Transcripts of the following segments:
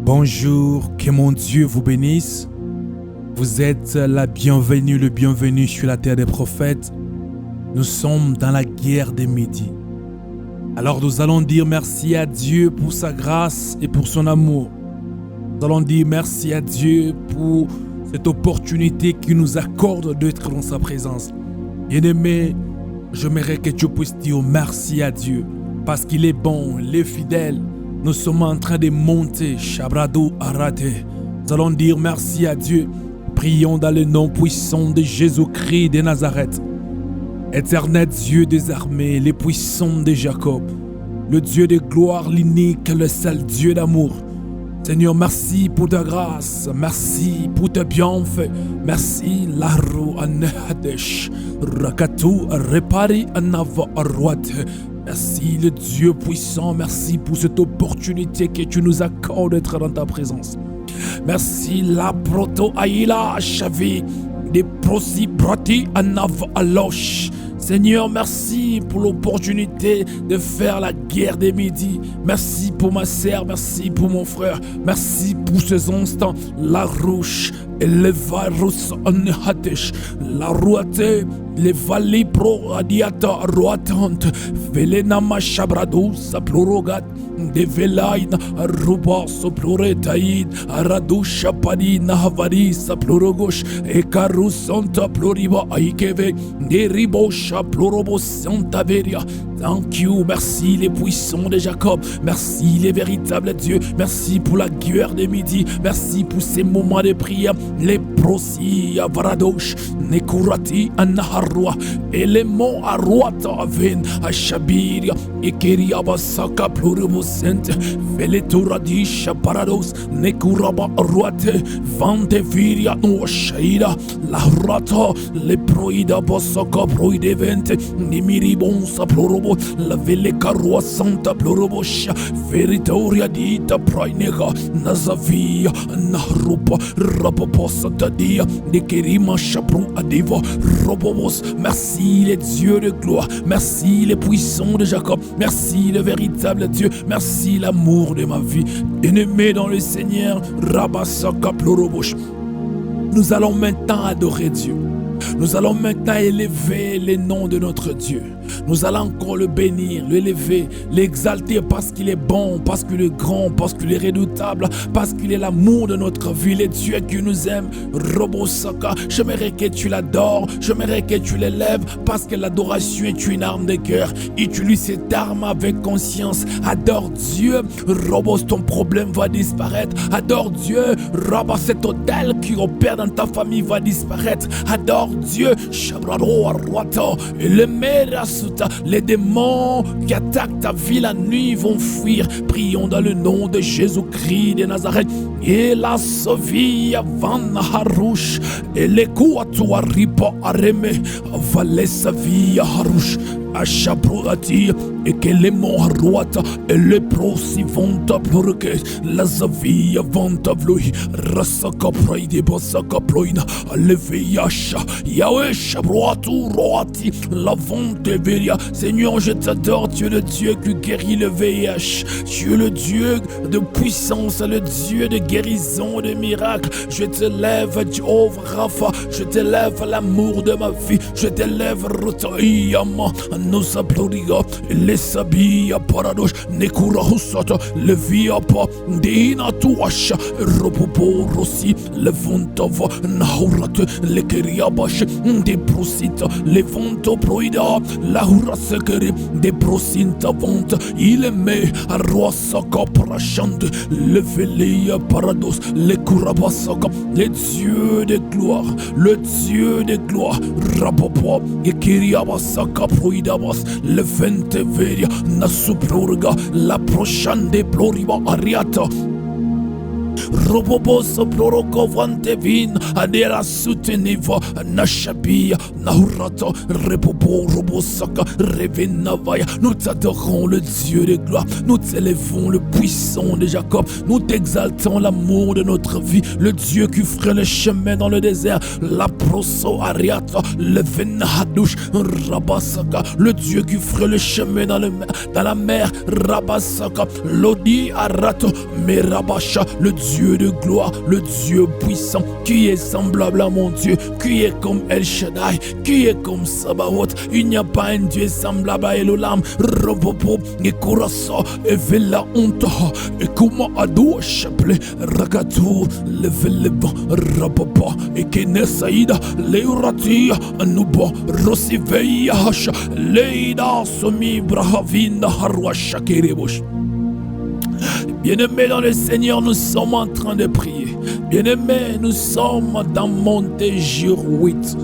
Bonjour, que mon Dieu vous bénisse. Vous êtes la bienvenue, le bienvenu sur la terre des prophètes. Nous sommes dans la guerre des midis. Alors nous allons dire merci à Dieu pour sa grâce et pour son amour. Nous allons dire merci à Dieu pour cette opportunité qu'il nous accorde d'être dans sa présence. Bien-aimé, j'aimerais que tu puisses dire merci à Dieu parce qu'il est bon, il est fidèle. Nous sommes en train de monter, Shabrado Arate. Nous allons dire merci à Dieu. Prions dans le nom puissant de Jésus-Christ de Nazareth. Éternel Dieu des armées, le puissant de Jacob, le Dieu de gloire, l'unique, le seul Dieu d'amour. Seigneur, merci pour ta grâce, merci pour tes bienfaits, merci Laro Anehadesh, Rakatu Repari Anava Arwate. Merci le Dieu puissant, merci pour cette opportunité que tu nous accordes d'être dans ta présence. Merci la proto aïla chavi des prosi brati anav alosh. Seigneur, merci pour l'opportunité de faire la guerre des midis. Merci pour ma sœur, merci pour mon frère. Merci pour ces instants. La rouche et le varus anhatesh. La rouate, les vallées pro radiata roatante. Velenama shabrado saplorogat. De velaina ruba soploretaid. Aradu shapadina havari saplorogosh. Et carusanta ploriba aikeve. De ribosh. Thank you, merci les puissants de Jacob, merci les véritables dieux, merci pour la guerre des midis, merci pour ces moments de prière, les prosi avaradosh, nekurati anaharwa, et les mots arwata ven, ashabiria, ekeria basaka pluribusente, veleturadisha parados, nekuraba arwate, vante viria no shaida, la rata, les proida basaka proide vente, nimiribon saplorobo, la vele carua santa plorobosha, veritoria dita prainega, nazavia, nahrupa, rapoposa tadia, de kerima chapru adiva, robobos, merci les dieux de gloire, merci les puissants de Jacob, merci le véritable Dieu, merci l'amour de ma vie, bien-aimé dans le Seigneur, rabasaka plorobosh. Nous allons maintenant adorer Dieu. Nous allons maintenant élever le nom de notre Dieu. Nous allons encore le bénir, l'élever, l'exalter parce qu'il est bon, parce qu'il est grand, parce qu'il est redoutable, parce qu'il est l'amour de notre vie, le Dieu qui nous aime. Robosaka, j'aimerais que tu l'adores, j'aimerais que tu l'élèves parce que l'adoration est une arme de guerre. Utilise cette arme avec conscience. Adore Dieu, Robos, ton problème va disparaître. Adore Dieu, Robos, cet hôtel qui opère dans ta famille va disparaître. Adore Dieu, Shabrado Arwata, et le Merasuta, les démons qui attaquent ta vie la nuit vont fuir. Prions dans le nom de Jésus-Christ de Nazareth. Et la Sovia Van Harush, et les Kouatua Ripa Areme, Valé Savia Harush. Achaproati et que les moharouata et les prosi vont t'applaudir la zavia vont t'applaudir rasaka praide basaka ploina aleveyacha Yahweh chabroatu roati la vente veria. Seigneur, je t'adore, tu es le Dieu qui guérit le VIH, tu es le Dieu de puissance, le Dieu de guérison, de miracles. Je t'élève Jehovah Rapha, je t'élève l'amour de ma vie, je t'élève Rotaïama. Nous applaudions les sabia paradosh nekura husata le viapa dina tuasha ropopo rossi le vontova nahurat le keriabash de prosita le vonto proida la hurasekeri de prosinta vont il met a roasaka parachante le velia parados le kurabasaka le Dieu de gloire, le Dieu de gloire rapopo et keriabasaka proida le vente veria nasuplurga la prochaine de ploriba ariata. Robobo soploroko vantevin adera soutenivo nachapia naurato repopo robosaka revenavaya. Nous t'adorons le Dieu de gloire, nous t'élèvons le puissant de Jacob, nous t'exaltons l'amour de notre vie, le Dieu qui ferait le chemin dans le désert, la proso ariata le venahadouche rabasaka, le Dieu qui ferait le chemin dans la mer rabasaka lodi arato merabasha, le Dieu de gloire, le Dieu puissant, qui est semblable à mon Dieu, qui est comme El Shaddai, qui est comme Sabaoth. Il n'y a pas un Dieu semblable à Elolam, Robopo, et Kourasa, et Vela Onta, et Kuma Ado, Chapelet, Ragatou, le Veleba, Rapapa, et Kenesaïda, Leurati, Anuba, Rosiveia, Hasha, Leida, Somi, Brahavinda, Harwa, Shakerebosh. Bien-aimés dans le Seigneur, nous sommes en train de prier. Bien-aimés, nous sommes dans monter jour 8.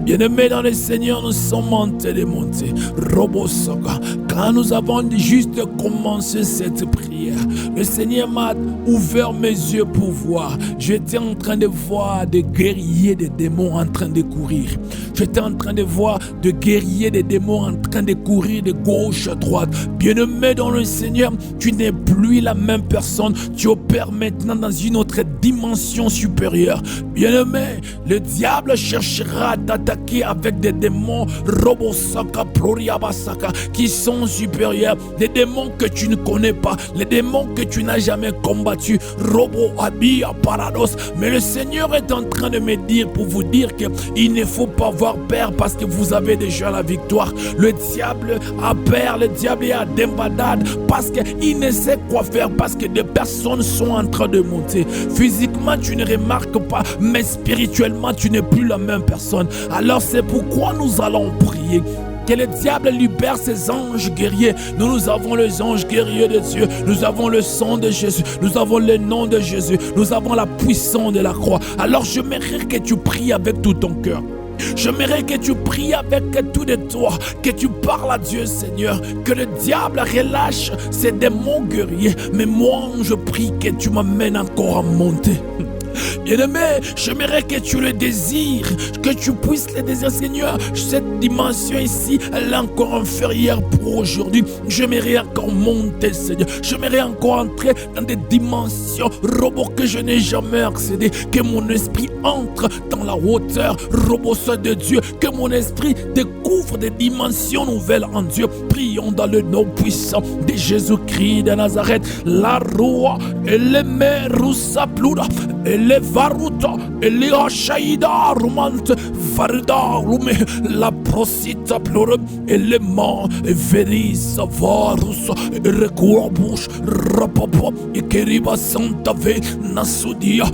Bien-aimés dans le Seigneur, nous sommes en train de monter. Robosoka. Quand nous avons juste commencé cette prière, le Seigneur m'a ouvert mes yeux pour voir. J'étais en train de voir des guerriers des démons en train de courir. J'étais en train de voir des guerriers des démons en train de courir de gauche à droite. Bien-aimé dans le Seigneur, tu n'es plus la même personne. Tu opères maintenant dans une autre dimension supérieure. Bien-aimé, le diable cherchera à t'attaquer avec des démons Robosaka, Ploriabasaka, qui sont supérieurs. Des démons que tu ne connais pas. Les démons que tu n'as jamais combattus. Robo Abia Parados. Mais le Seigneur est en train de me dire pour vous dire qu'il ne faut pas avoir peur parce que vous avez déjà la victoire. Le diable a peur, le diable est à dembadade parce qu'il ne sait quoi faire, parce que des personnes sont en train de monter. Physiquement, tu ne remarques pas, mais spirituellement, tu n'es plus la même personne. Alors c'est pourquoi nous allons prier. Que le diable libère ses anges guerriers. Nous avons les anges guerriers de Dieu. Nous avons le sang de Jésus. Nous avons le nom de Jésus. Nous avons la puissance de la croix. Alors j'aimerais que tu pries avec tout ton cœur. J'aimerais que tu pries avec tout de toi, que tu parles à Dieu, Seigneur, que le diable relâche ses démons guerriers. Mais moi, je prie que tu m'amènes encore à monter. Bien-aimé, j'aimerais que tu le désires, que tu puisses le désirer, Seigneur. Cette dimension ici, elle est encore inférieure pour aujourd'hui. J'aimerais encore monter, Seigneur. J'aimerais encore entrer dans des dimensions, robots que je n'ai jamais accédé. Que mon esprit entre dans la hauteur, robots de Dieu. Que mon esprit découvre des dimensions nouvelles en Dieu. Prions dans le nom puissant de Jésus-Christ de Nazareth. La roi, elle est merusa pluda. Le varuta, le hachaïda, romante, varda, rume, la prosita plure, et le man, et veris, varus, et recourabouche, rapapa, et keriba santave, nasudia,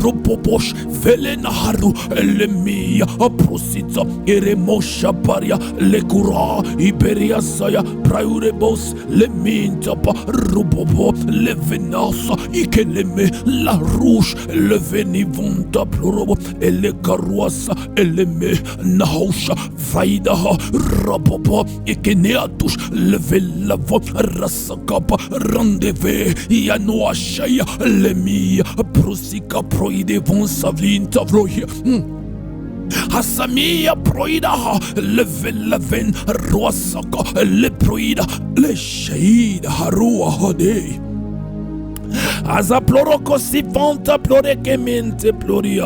ropopoche, velenaharu, et le mia, prosita, et remosha paria, le cura, iberia saya, praurebos, le mintapa, ropopo, le venasa, et que le me, la rouge, le venivunta plorobo, et le carouassa, et le me, naosha, vaïdaha, rapopo, et que neatouche, le velavo, rasakapa, rendeve, yanoachaya, le mi, prosika, proide, von savlinta, vroye. Hasamia proida, le velaven, roasaka, le proida, le shade, harua hode. Aza ploroko si vanta ploreke mente ploria.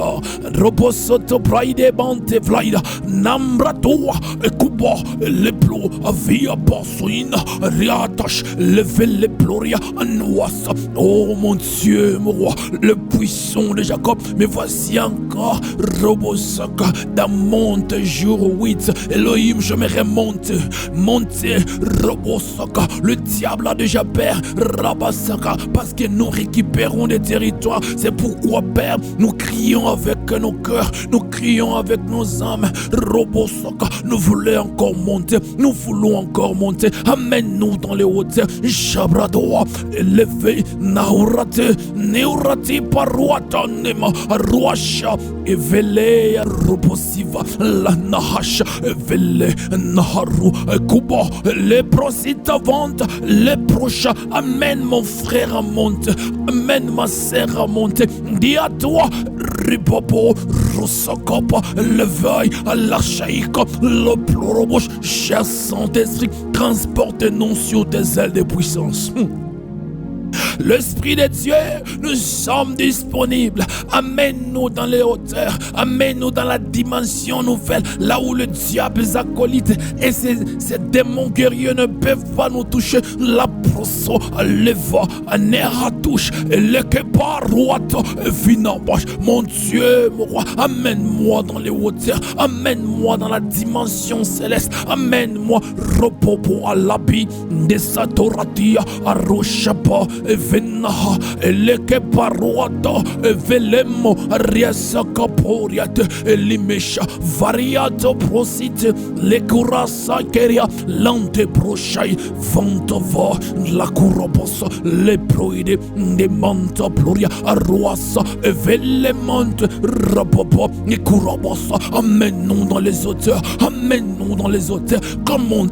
Robosoto praide bante vlaida. Nambra toa e kuba le plo avia basoina. Riatash le vele ploria anouasa. Oh mon Dieu, mon roi, le puissant de Jacob. Mais voici encore Robosaka dans monte jour 8. Elohim, je me remonte. Monter Robosaka. Le diable a déjà peur. Rabasaka. Parce que nous récupérons des territoires. C'est pourquoi, Père, nous crions avec nos cœurs, nous crions avec nos âmes. Robosoka, nous voulons encore monter, nous voulons encore monter. Amène-nous dans les hauteurs. Shabradoa, élevé, naurate, neurati paruata nema, ruasha, evele, roposiva, la nahasha, evele, naharu, kuba, les prosita vente, les prochains. Amène mon frère à monter. amène ma sœur à monter. Dis à toi, Ripopo, Rosocopa, le veille, à l'archaïque, le plurobouche, cher Saint-Esprit, transporte-nous sur tes ailes de puissance. L'Esprit de Dieu, nous sommes disponibles. Amène-nous dans les hauteurs. Amène-nous dans la dimension nouvelle. Là où le diable, les acolytes et ces démons guerriers ne peuvent pas nous toucher. La proso, le va, un air à touche. Et le keparouato, vinamboche. Mon Dieu, mon roi, amène-moi dans les hauteurs. Amène-moi dans la dimension céleste. Amène-moi, repopo à l'habit de Satoratia, à Rochapa. Venaha, eleke paruata, velemo, riasa caporiate, elimesha, variato prosite, le curasa keria, lante prochai, vantova, la curoposa, le proide, de manta pluria, arroasa, velemante, rapopo, et curoposa, amène-nous dans les hauteurs, amène-nous dans les hauteurs, comment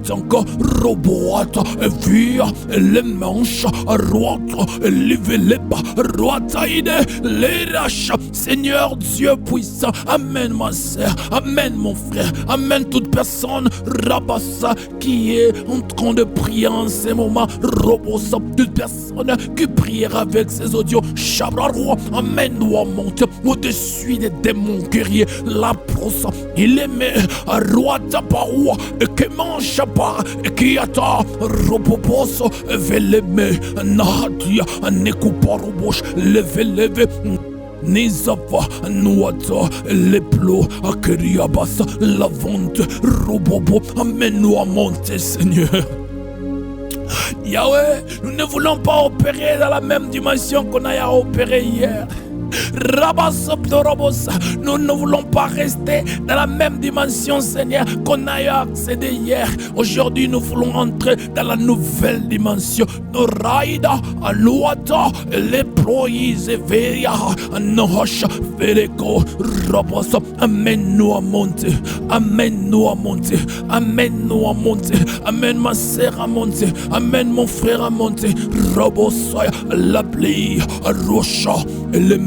encore, roboata, via, le manche, roata, livelepa, roataide, les rachats. Seigneur Dieu puissant, amène ma sœur, amène mon frère, amène toute personne, rabassa, qui est en train de prier en ces moments, robossa, toute personne qui priera avec ses audios, chabraroi, amène-nous à monter au-dessus des démons guerriers, la prosa, il aimait, roata paroua, et qui mange pas, et qui attend, roboposo, veleme, nahatia, nekuparobosh, leve, Nizava, Nouata, les plots, Akeriabasa, la vente, Robobo, amène-nous à monter, Seigneur. Yahweh, nous ne voulons pas opérer dans la même dimension qu'on a opéré hier. Nous ne voulons pas rester dans la même dimension, Seigneur, qu'on a accédé hier. Aujourd'hui, nous voulons entrer dans la nouvelle dimension. Nos raïda, alouata, les proïs et veria, nohosh, vereko, rabosa. Amène-nous à monter, amène-nous à monter, amène-nous à monter, amène ma sœur à monter, amène mon frère à monter. Rabosa, la pluie, rocha, le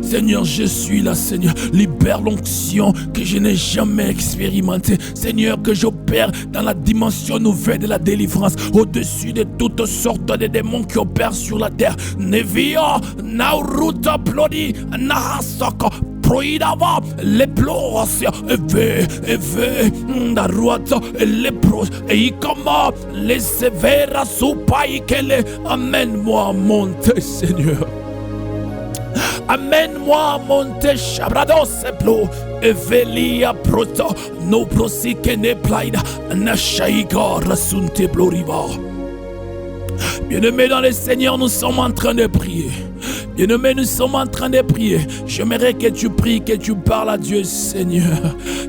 Seigneur, je suis là, Seigneur. Libère l'onction que je n'ai jamais expérimentée. Seigneur, que j'opère dans la dimension nouvelle de la délivrance, au-dessus de toutes sortes de démons qui opèrent sur la terre. Nevia, Nauruta, Plodi, Nahasaka, Proidava, les plos, eve, Naruata, les pros, et Ikama, les sévères, Soupaïkele. Amène-moi à monter, Seigneur. Amène-moi à monter, Shabrados, Seplo, Evelia Proto, no prosike ne plaida, Nashaiga, Rasunte Bloriva. Bien-aimés dans le Seigneur, nous sommes en train de prier. Bien-aimés, nous sommes en train de prier. J'aimerais que tu pries, que tu parles à Dieu, Seigneur.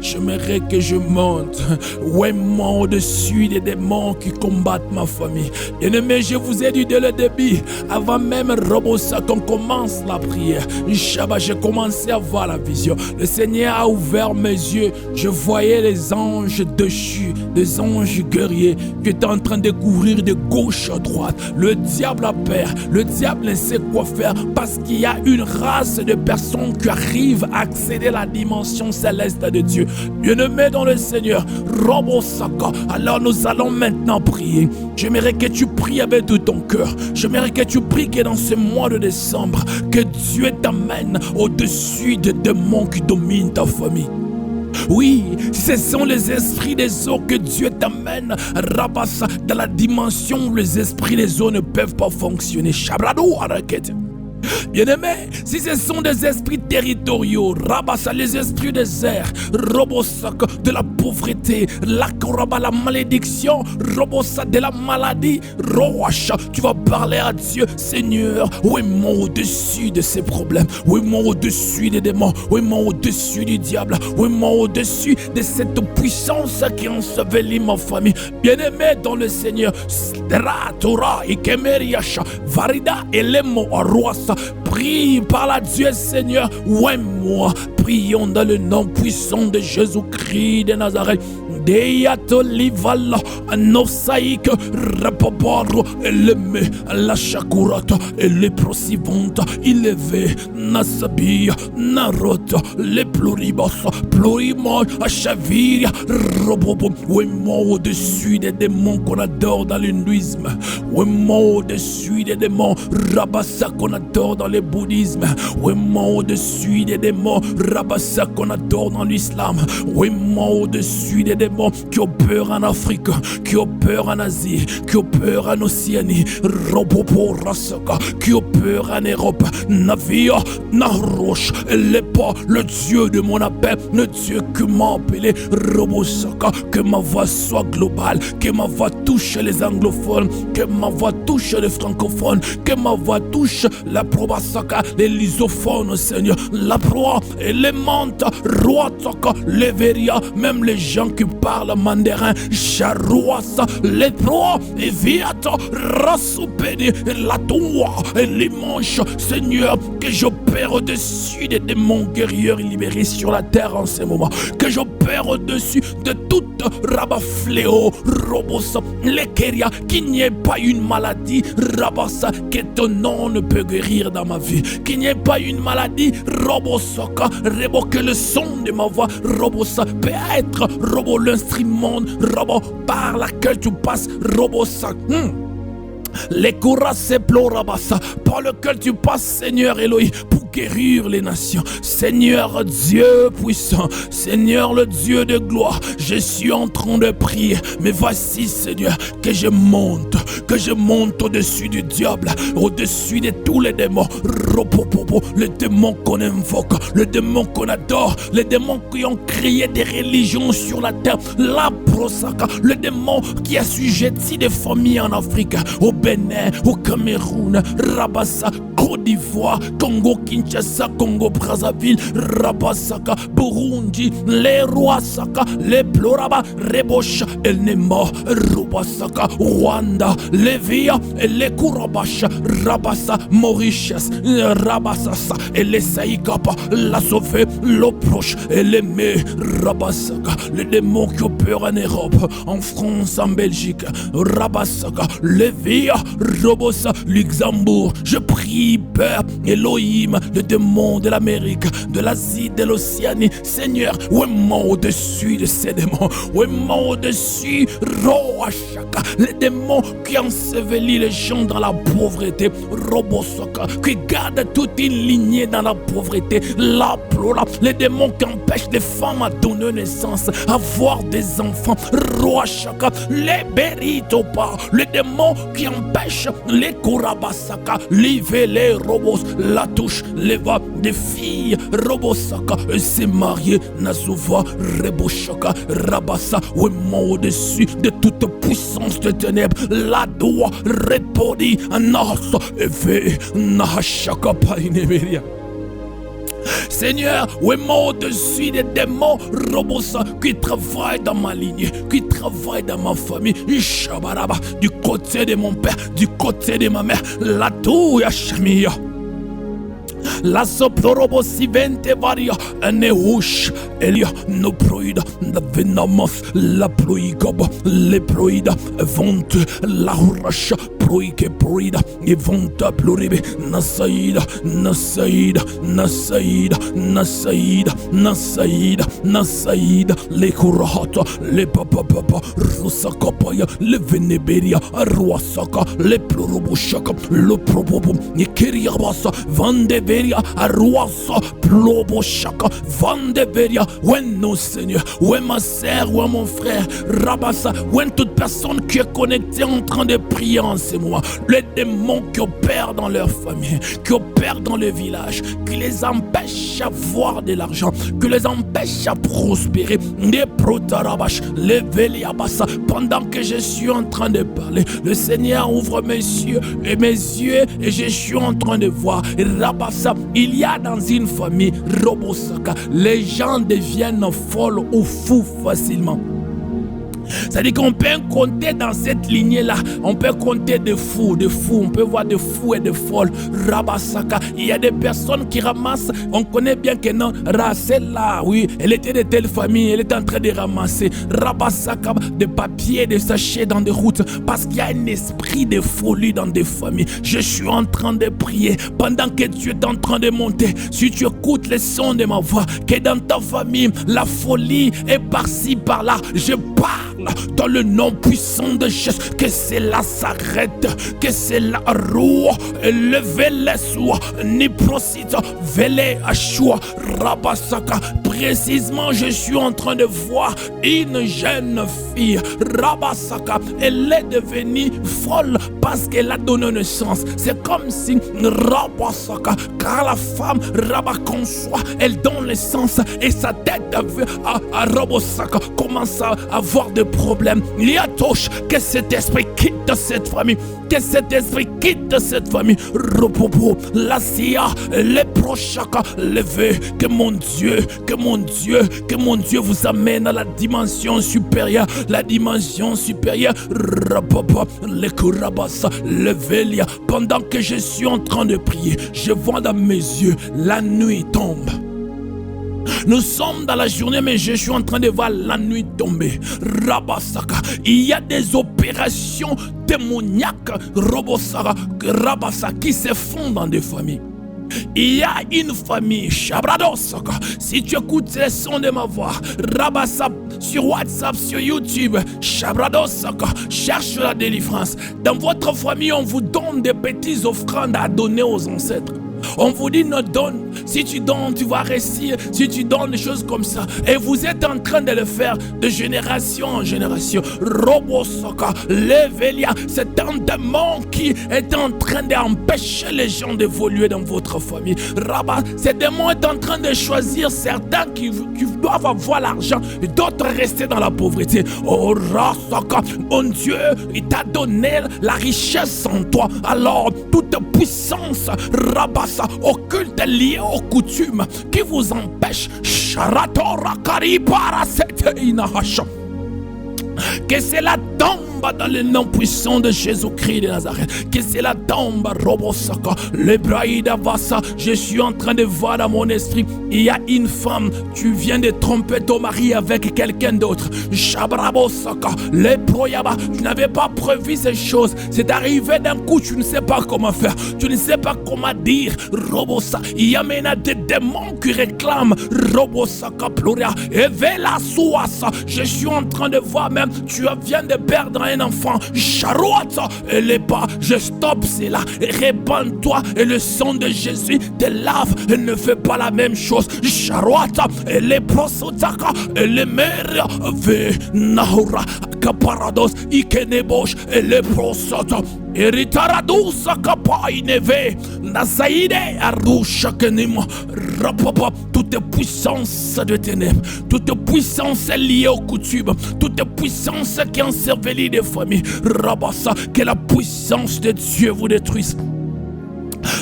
J'aimerais que je monte, vraiment au-dessus des démons qui combattent ma famille. Bien-aimés, je vous ai dit dès le début, avant même Robosa qu'on commence la prière. Inch'Allah, j'ai commencé à voir la vision. Le Seigneur a ouvert mes yeux. Je voyais les anges déchus, des anges guerriers qui étaient en train de courir de gauche à droite. Le diable a peur. Le diable ne sait quoi faire parce qu'il y a une race de personnes qui arrivent à accéder à la dimension céleste de Dieu. Bien-aimé dans le Seigneur, Robosaka, alors nous allons maintenant prier. J'aimerais que tu pries avec tout ton cœur. J'aimerais que tu pries que dans ce mois de décembre, que Dieu t'amène au-dessus des démons qui dominent ta famille. Oui, ce sont les esprits des eaux que Dieu t'amène, Rabassa, dans la dimension où les esprits des eaux ne peuvent pas fonctionner. Shabrado Araket. Bien-aimés, si ce sont des esprits territoriaux, Rabassa, les esprits des airs, Robosak, de la pauvreté, la malédiction, Robosa, de la maladie, Roacha, tu vas parler à Dieu, Seigneur, oui, moi au-dessus de ces problèmes, oui, moi au-dessus des démons, oui, moi au-dessus du diable, oui, moi au-dessus de cette puissance qui ensevelit ma famille. Bien-aimé dans le Seigneur, Stratora, Ikemeriacha, Varida, Elemo, Roasa. prie par la Dieu Seigneur. Ouais, moi, prions dans le nom puissant de Jésus-Christ de Nazareth. Deyato livala anosaik rapabaro eleme la shakurata ele prosivonta ileve nasabia narota le pluribos plurimo achaviria robobo. Ouément au-dessus des démons qu'on adore dans l'hindouisme, ouément au-dessus des démons rabassa qu'on adore dans le bouddhisme, ouément au-dessus des démons rabassa qu'on adore dans l'islam, ouément au-dessus des démons qui opèrent en Afrique, qui opèrent en Asie, qui opèrent en Océanie, Robopo Rasaka, qui opèrent en Europe, Navia, Naroche, elle n'est pas le Dieu de mon appel, le Dieu que m'a appelé, Robosaka, que ma voix soit globale, que ma voix touche les anglophones, que ma voix touche les francophones, que ma voix touche la probasaka, les lysophones, Seigneur, la proie et les mantes, Roataka, les veria, même les gens qui parle mandarin, charouassa, les proies, et viata, rassoupédi, la toua, et les manches, Seigneur, que j'opère au-dessus des démons guerriers libérés sur la terre en ce moment, que j'opère au-dessus de toute rabat fléau, robossa, l'équeria, qu'il n'y ait pas une maladie, rabassa, que ton nom ne peut guérir dans ma vie, qu'il n'y ait pas une maladie, robossaka, rebo, que le son de ma voix, robossa, peut être, robo, l'instrument, robot par laquelle tu passes, robot ça. Les courasses plorabassa, par lequel tu passes, Seigneur Elohim, pour guérir les nations. Seigneur Dieu puissant, Seigneur le Dieu de gloire, je suis en train de prier, mais voici, Seigneur, que je monte au-dessus du diable, au-dessus de tous les démons, les démons qu'on invoque, les démons qu'on adore, les démons qui ont créé des religions sur la terre, la prosaka, le démon qui assujettit des familles en Afrique, au Bénin, au Cameroun, Rabassa, Côte d'Ivoire, Congo, Kinshasa, Congo, Brazzaville, Rabasaka, Burundi, les Rwasaka, les Ploraba, Rebosh, El Nemo, Rubasaka, Rwanda, les Via, et les Kourabash, Rabassa, Mauritius, Rabassasa, et les Saïkapa, la Sauvé, l'Oproche, et les Mé, Rabasaka, les démons qui opèrent en Europe, en France, en Belgique, Rabassaka, les Via, Robosa, Luxembourg, je prie, Père Elohim, le démon de l'Amérique, de l'Asie, de l'Océanie, Seigneur, ouément au-dessus de ces démons, ouément au-dessus, Roachaka, les démons qui ensevelissent les gens dans la pauvreté, Robosaka, qui gardent toute une lignée dans la pauvreté, la plora, les démons qui empêchent les femmes à donner naissance, à avoir des enfants, Roachaka, les Beritopa, les démons qui empêchent les Kurabasaka, les robos, la touche, les va des filles, Robosaka, se marier, Nazova, Reboshaka, Rabassa, ouément au-dessus de toute puissance de ténèbres, la doigt, Repodi, Anas, Eve, Nahashaka, Painemeria. Seigneur, ouément au-dessus des démons, Robosa, qui travaillent dans ma lignée, qui travaillent dans ma famille, Ishabaraba, du côté de mon père, du côté de ma mère, la douille Shamia. La soplorobosi vente varia, nehush, elia, no proida, la venamos, la proigoba, le proida, vente, la hurasha, proike proida, et vente pluribe, nasaïda, nasaïda, nasaïda, nasaïda, nasaïda, nasaïda, les kurahata, les papa, rusakapaya, les veneberia, arwasaka, les ploroboshaka, le probobo, et kiriabasa, vandeberia, arwasa, ploboshaka, vandeberia, ouén non Seigneur, ouén ma sœur, ouén mon frère, rabassa, ouén toute personne qui est connectée en train de prier en ce moment, les démons qui opèrent dans leur famille, qui opèrent dans le village, qui les empêchent à avoir de l'argent, qui les empêchent à prospérer, les protarabash, les veliabassa, pendant que je suis en train de parler, le Seigneur ouvre mes yeux et je suis en train de voir, rabassa, il y a dans une famille, Robosaka, les gens deviennent folles ou fous facilement. C'est-à-dire qu'on peut compter dans cette lignée-là. On peut compter de fous. On peut voir de fous et de folles. Rabasaka. Il y a des personnes qui ramassent. On connaît bien que non. Celle-là, oui, elle était de telle famille. Elle est en train de ramasser. Rabasaka, des papiers, des sachets dans des routes. Parce qu'il y a un esprit de folie dans des familles. Je suis en train de prier. Pendant que tu es en train de monter. Si tu écoutes les sons de ma voix. Que dans ta famille, la folie est par-ci, par-là. Je parle dans le nom puissant de Jésus, que cela s'arrête, que cela roue, levez les soins, ni procite, vele achua, rabasaka. Précisément, je suis en train de voir une jeune fille, rabasaka, elle est devenue folle parce qu'elle a donné naissance. C'est comme si, rabasaka, car la femme, conçoit, elle donne naissance et sa tête à rabasaka commence à avoir des problèmes. Il y a touche que cet esprit quitte cette famille, que cet esprit quitte cette famille. Ropopo, la sia, les prochaka, levez, que mon Dieu vous amène à la dimension supérieure, Rapapa, les kurabasa, levez, pendant que je suis en train de prier, je vois dans mes yeux, la nuit tombe. Nous sommes dans la journée, mais je suis en train de voir la nuit tomber. Rabasaka. Il y a des opérations démoniaques, Rabasa, qui se font dans des familles. Il y a une famille, Shabradosaka. Si tu écoutes les sons de ma voix, Rabasa, sur WhatsApp, sur YouTube, Shabradosaka, cherche la délivrance. Dans votre famille, on vous donne des petites offrandes à donner aux ancêtres. On vous dit ne donne. Si tu donnes, tu vas réussir. Si tu donnes des choses comme ça. Et vous êtes en train de le faire de génération en génération. Robosoka, Levelia, c'est un démon qui est en train d'empêcher les gens d'évoluer dans votre famille. Rabat, ce démon est en train de choisir certains qui doivent avoir l'argent et d'autres rester dans la pauvreté. Oh Rasaka, mon Dieu, il t'a donné la richesse en toi. Alors, toute puissance, Rabat, occulte lié aux coutumes qui vous empêchent. Que cela tombe dans le nom puissant de Jésus-Christ de Nazareth. Que cela tombe, Robosaka, le Braïda Vassa. Je suis en train de voir dans mon esprit, il y a une femme, tu viens de tromper ton mari avec quelqu'un d'autre. Shabrabosaka, le Proyaba, tu n'avais pas prévu ces choses. C'est arrivé d'un coup, tu ne sais pas comment faire. Tu ne sais pas comment dire. Robosa, il y a maintenant des démons qui réclament. Robosaka, Ploria, et Vela Souasa. Je suis en train de voir même, tu viens de perdre un enfant. Charouata, elle est pas, je stoppe cela. Répands-toi et le sang de Jésus te lave. Et ne fais pas la même chose. Charouata, elle est prosotaka, elle est mère. Ve Nahura, Kaparados, Ikenebosh, elle est prosota. Eritaradusa kapaineve Nazaide arusha kenimo rapapa. Toute puissance de ténèbres, toute puissance liée aux coutumes, toute puissance qui encervelit des familles, rabassa, que la puissance de Dieu vous détruise.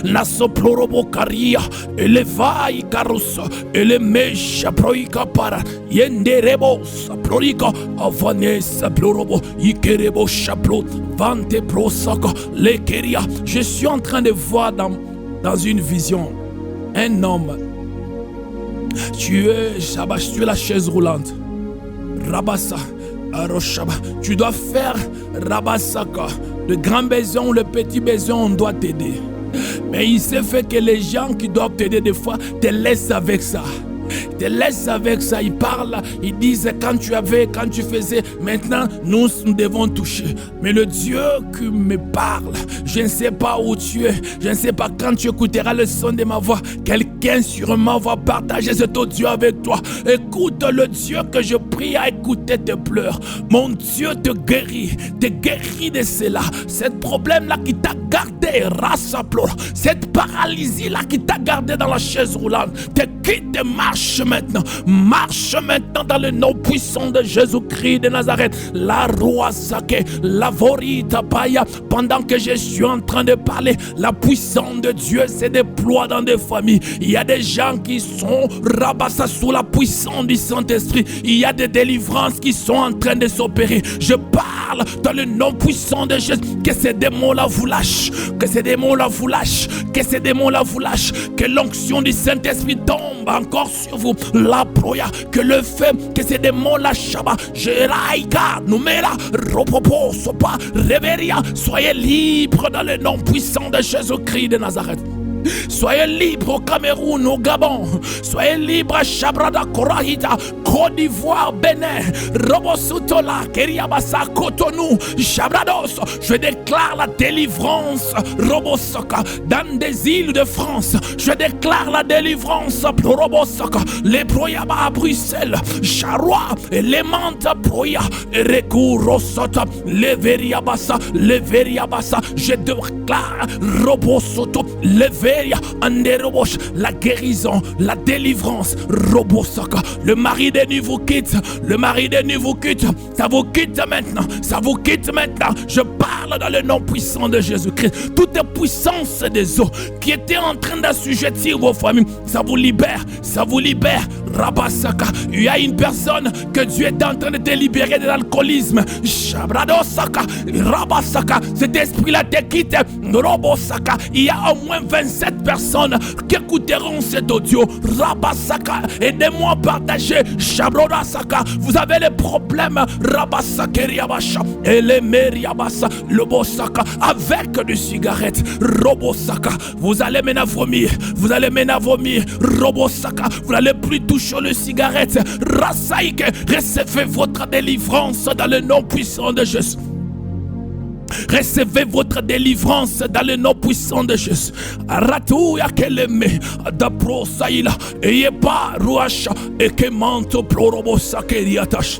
La soplorobocaria, elevai carus, elemesha proica para, yenderebos, plorica, avanesa plorobo, ikerebo chaplot, vante prosaka, lekeria. Je suis en train de voir dans une vision un homme. Tu es la chaise roulante. Rabassa, Aroshaba. Tu dois faire Rabassaka. Le grand besoin ou le petit besoin, on doit t'aider. Mais il s'est fait que les gens qui doivent t'aider des fois te laissent avec ça. Te laisse avec ça, ils parlent, ils disent quand tu faisais, maintenant nous devons toucher. Mais le Dieu qui me parle, je ne sais pas où tu es, je ne sais pas quand tu écouteras le son de ma voix, quelqu'un sûrement va partager cet audio avec toi. Écoute le Dieu que je prie à écouter tes pleurs. Mon Dieu te guérit de cela. Ce problème-là qui t'a gardé, race à pleurs, cette paralysie-là qui t'a gardé dans la chaise roulante, te quitte, marche maintenant dans le nom puissant de Jésus-Christ de Nazareth. La roi Sake, la vorita paya. Pendant que je suis en train de parler, la puissance de Dieu se déploie dans des familles. Il y a des gens qui sont rabassés sous la puissance du Saint-Esprit. Il y a des délivrances qui sont en train de s'opérer. Je parle dans le nom puissant de Jésus. Que ces démons-là vous lâchent. Que ces démons-là vous lâchent. Que ces démons-là vous lâchent. Que l'onction du Saint-Esprit tombe encore sur vous. La proya. Que le feu, que ces démons-là, Shabbat, Jeraïka, Numera, Ropopo, Sopa, Reveria. Soyez libres dans le nom puissant de Jésus-Christ de Nazareth. Soyez libres au Cameroun, au Gabon. Soyez libres à Chabrada, Korahita, Côte d'Ivoire, Bénin, Robosutola, Keriabassa, Cotonou, Chabrados. Je déclare la délivrance, Robosoka, dans des îles de France. Je déclare la délivrance, Robosoka, les Proyaba à Bruxelles, Charrois, les Mantes Proya, Rekurosota, les Veriabassa, les Veriabassa. Je déclare Robosoto, les la guérison, la délivrance, Robosaka. Le mari des nuits vous quitte, le mari des nuits vous quitte, ça vous quitte maintenant, ça vous quitte maintenant. Je parle dans le nom puissant de Jésus-Christ. Toute puissance des eaux qui était en train d'assujettir vos familles, ça vous libère, ça vous libère. Rabasaka, il y a une personne que Dieu est en train de te libérer de l'alcoolisme. Shabradosaka, Rabasaka, cet esprit-là te quitte. Robosaka, il y a au moins 27 personnes qui écouteront cet audio. Rabasaka, aidez-moi à partager. Shabrodasaka, vous avez les problèmes. Rabasaka, Riabasha, et les Meriabasa, le Bosaka, avec des cigarettes. Robosaka, vous allez maintenant vomir. Vous allez maintenant vomir. Robosaka, vous n'allez plus toucher le cigarette. Rasaïque, recevez votre délivrance dans le nom puissant de Jésus. Recevez votre délivrance dans le nom puissant de Jésus. Ratouya keleme d'apro saïla et pas rouacha et que manto prorobosa keriatash.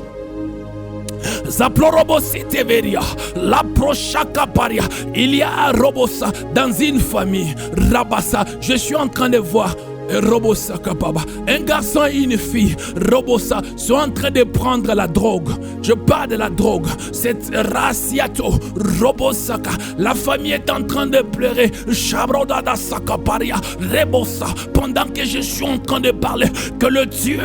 Zaplorobosite veria, la prochaka paria. Il y a un robosa dans une famille. Rabassa, je suis en train de voir. Robosa kapaba. Un garçon et une fille, Robosa, sont en train de prendre la drogue. Je parle de la drogue. C'est Raciato, Robosaka. La famille est en train de pleurer. Chabrodada Sakaparia, Rebosa. Pendant que je suis en train de parler, que le Dieu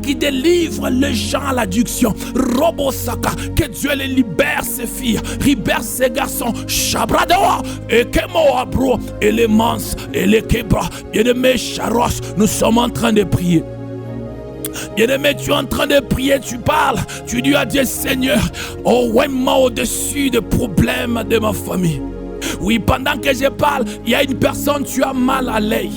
qui délivre les gens à l'addiction, Robosaka, que Dieu les libère ses filles, libère ses garçons. Chabradoa, et Kemoa bro, et les mans, et les Kebra. Bien-aimé Charos, nous sommes en train de prier. Bien-aimé, tu es en train de prier, tu parles, tu dis à Dieu, Seigneur, oh ouais, moi au-dessus des problèmes de ma famille. Oui, pendant que je parle, il y a une personne, tu as mal à l'œil.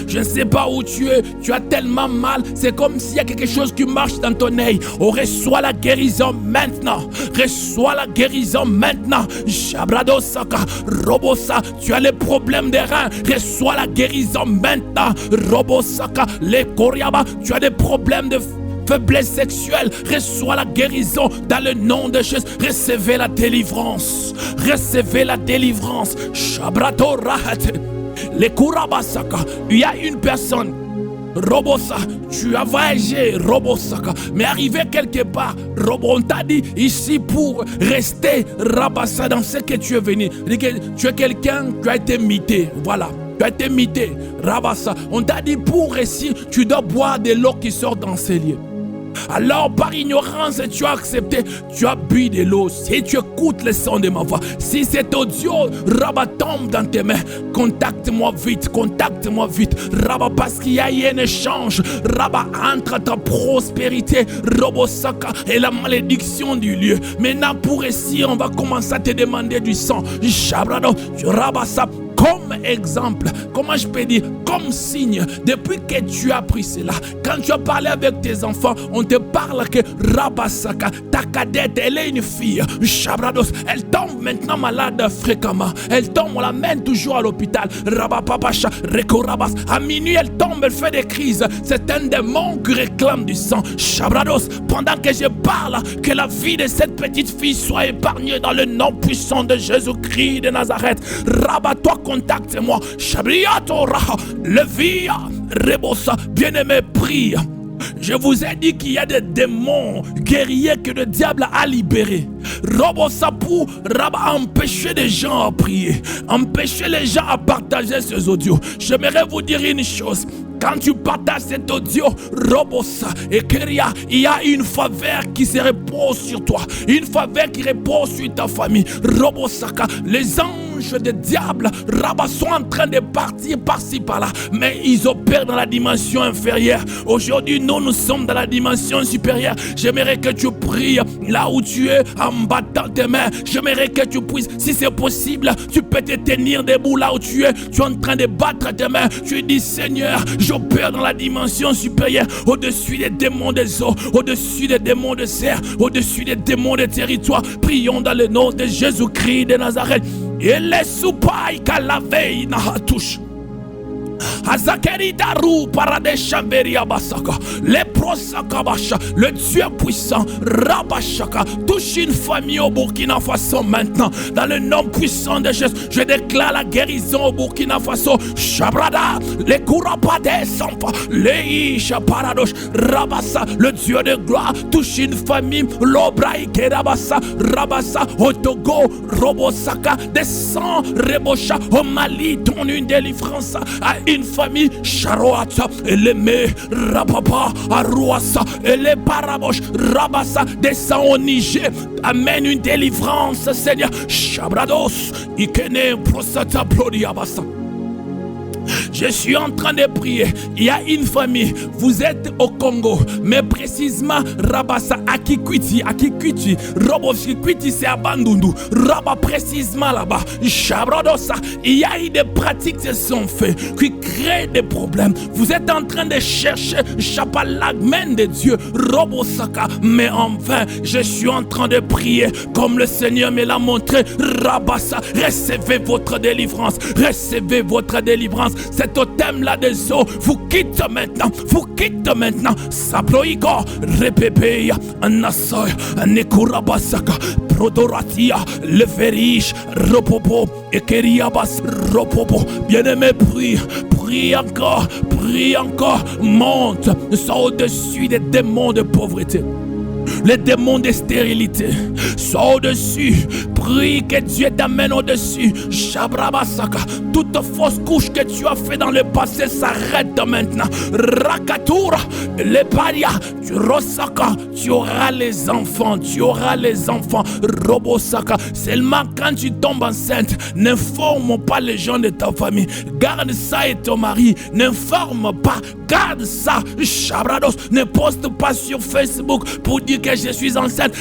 Je ne sais pas où tu es, tu as tellement mal, c'est comme s'il y a quelque chose qui marche dans ton œil. Oh, reçois la guérison maintenant, reçois la guérison maintenant. Shabradosaka, Robosa, tu as les problèmes des reins, reçois la guérison maintenant. Robosaka, les Koriaba, tu as des problèmes de faiblesse sexuelle, reçois la guérison dans le nom de Jésus. Recevez la délivrance, recevez la délivrance. Shabrato Rahate. Les Kurabasaka, il y a une personne, Robosa, tu as voyagé, Robosaka, mais arrivé quelque part, on t'a dit ici pour rester, Rabassa, dans ce que tu es venu. Tu es quelqu'un qui a été mité, voilà. Tu as été mité, Rabassa. On t'a dit pour réussir, tu dois boire de l'eau qui sort dans ces lieux. Alors par ignorance tu as accepté, tu as bu de l'eau. Si tu écoutes le son de ma voix, si cet audio Rabat tombe dans tes mains, contacte-moi vite, Rabat, parce qu'il y a un échange Rabat entre ta prospérité Robosaka et la malédiction du lieu. Maintenant pour réussir, on va commencer à te demander du sang. Shabrado, Rabassa. Comme exemple, comment je peux dire, comme signe, depuis que tu as pris cela, quand tu as parlé avec tes enfants, on te parle que Rabasaka, ta cadette, elle est une fille, Shabrados, elle tombe maintenant malade fréquemment, elle tombe, on l'amène toujours à l'hôpital, Rabapapacha, Rekorabas, à minuit elle tombe, elle fait des crises, c'est un démon qui réclame du sang, Shabrados, pendant que je parle, que la vie de cette petite fille soit épargnée dans le nom puissant de Jésus-Christ de Nazareth, Rabat-toi, contacte-moi. Shabriato Raha, Levia, Rebosa, bien-aimé, prie. Je vous ai dit qu'il y a des démons guerriers que le diable a libérés. Robosa pour empêcher les gens à prier, empêcher les gens à partager ces audios. J'aimerais vous dire une chose. Quand tu partages cet audio, Robosa et Keria, il y a une faveur qui se repose sur toi. Une faveur qui repose sur ta famille. Robosaka, les anges des diables, sont en train de partir par-ci par-là. Mais ils opèrent dans la dimension inférieure. Aujourd'hui, nous sommes dans la dimension supérieure. J'aimerais que tu pries là où tu es en battant tes mains. J'aimerais que tu puisses, si c'est possible, tu peux te tenir debout là où tu es. Tu es en train de battre tes mains. Tu dis, Seigneur, j'opère dans la dimension supérieure, au-dessus des démons des eaux, au-dessus des démons de serre, au-dessus des démons des territoires. Prions dans le nom de Jésus-Christ de Nazareth. Et les soupailles qu'à la veille n'a touche. Azakeridaru paradeshamberia basaka, les prosakabasha, le Dieu puissant, Rabashaka, touche une famille au Burkina Faso maintenant, dans le nom puissant de Jésus. Je déclare la guérison au Burkina Faso. Shabrada, les Kourapades Sampa, les Isha Paradosh, Rabassa, le Dieu de gloire, touche une famille, Lobraïke Rabassa, Rabassa, au Togo, Robosaka, descend, Rebosha, au Mali, donne une délivrance à une famille, Charoata, et les me, Rapapa, Arouassa, et les Parabosh, Rabassa, descend au Niger, amène une délivrance, Seigneur, Chabrados, Ikene, Prostata, Plodiabassa. Je suis en train de prier. Il y a une famille. Vous êtes au Congo, mais précisément Rabassa, Akikwiti, Roboskikwiti, c'est à Bandundu. Rabba, précisément là-bas. Chabradosa. Il y a eu des pratiques qui se sont faites qui créent des problèmes. Vous êtes en train de chercher Chapalagmen de Dieu, Robosaka, mais en vain. Je suis en train de prier comme le Seigneur me l'a montré. Rabassa, recevez votre délivrance. Recevez votre délivrance. Cet totem-là des eaux vous quitte maintenant. Vous quitte maintenant. Sabloïko, Repepeya, Anasoy, Nekurabasaka, Prodoratia, le Verish, Ropopo, Ekeriabas, Ropopo. Bien-aimé, prie. Prie encore, monte, sois au-dessus des démons de pauvreté, les démons de stérilité, sois au-dessus, prie que Dieu t'amène au-dessus. Shabrabasaka, toute fausse couche que tu as fait dans le passé s'arrête maintenant. Rakatura, les paria, tu auras les enfants, Robosaka, seulement quand tu tombes enceinte, n'informe pas les gens de ta famille, garde ça et ton mari, n'informe pas, garde ça. Shabrados, ne poste pas sur Facebook pour dire que je suis enceinte,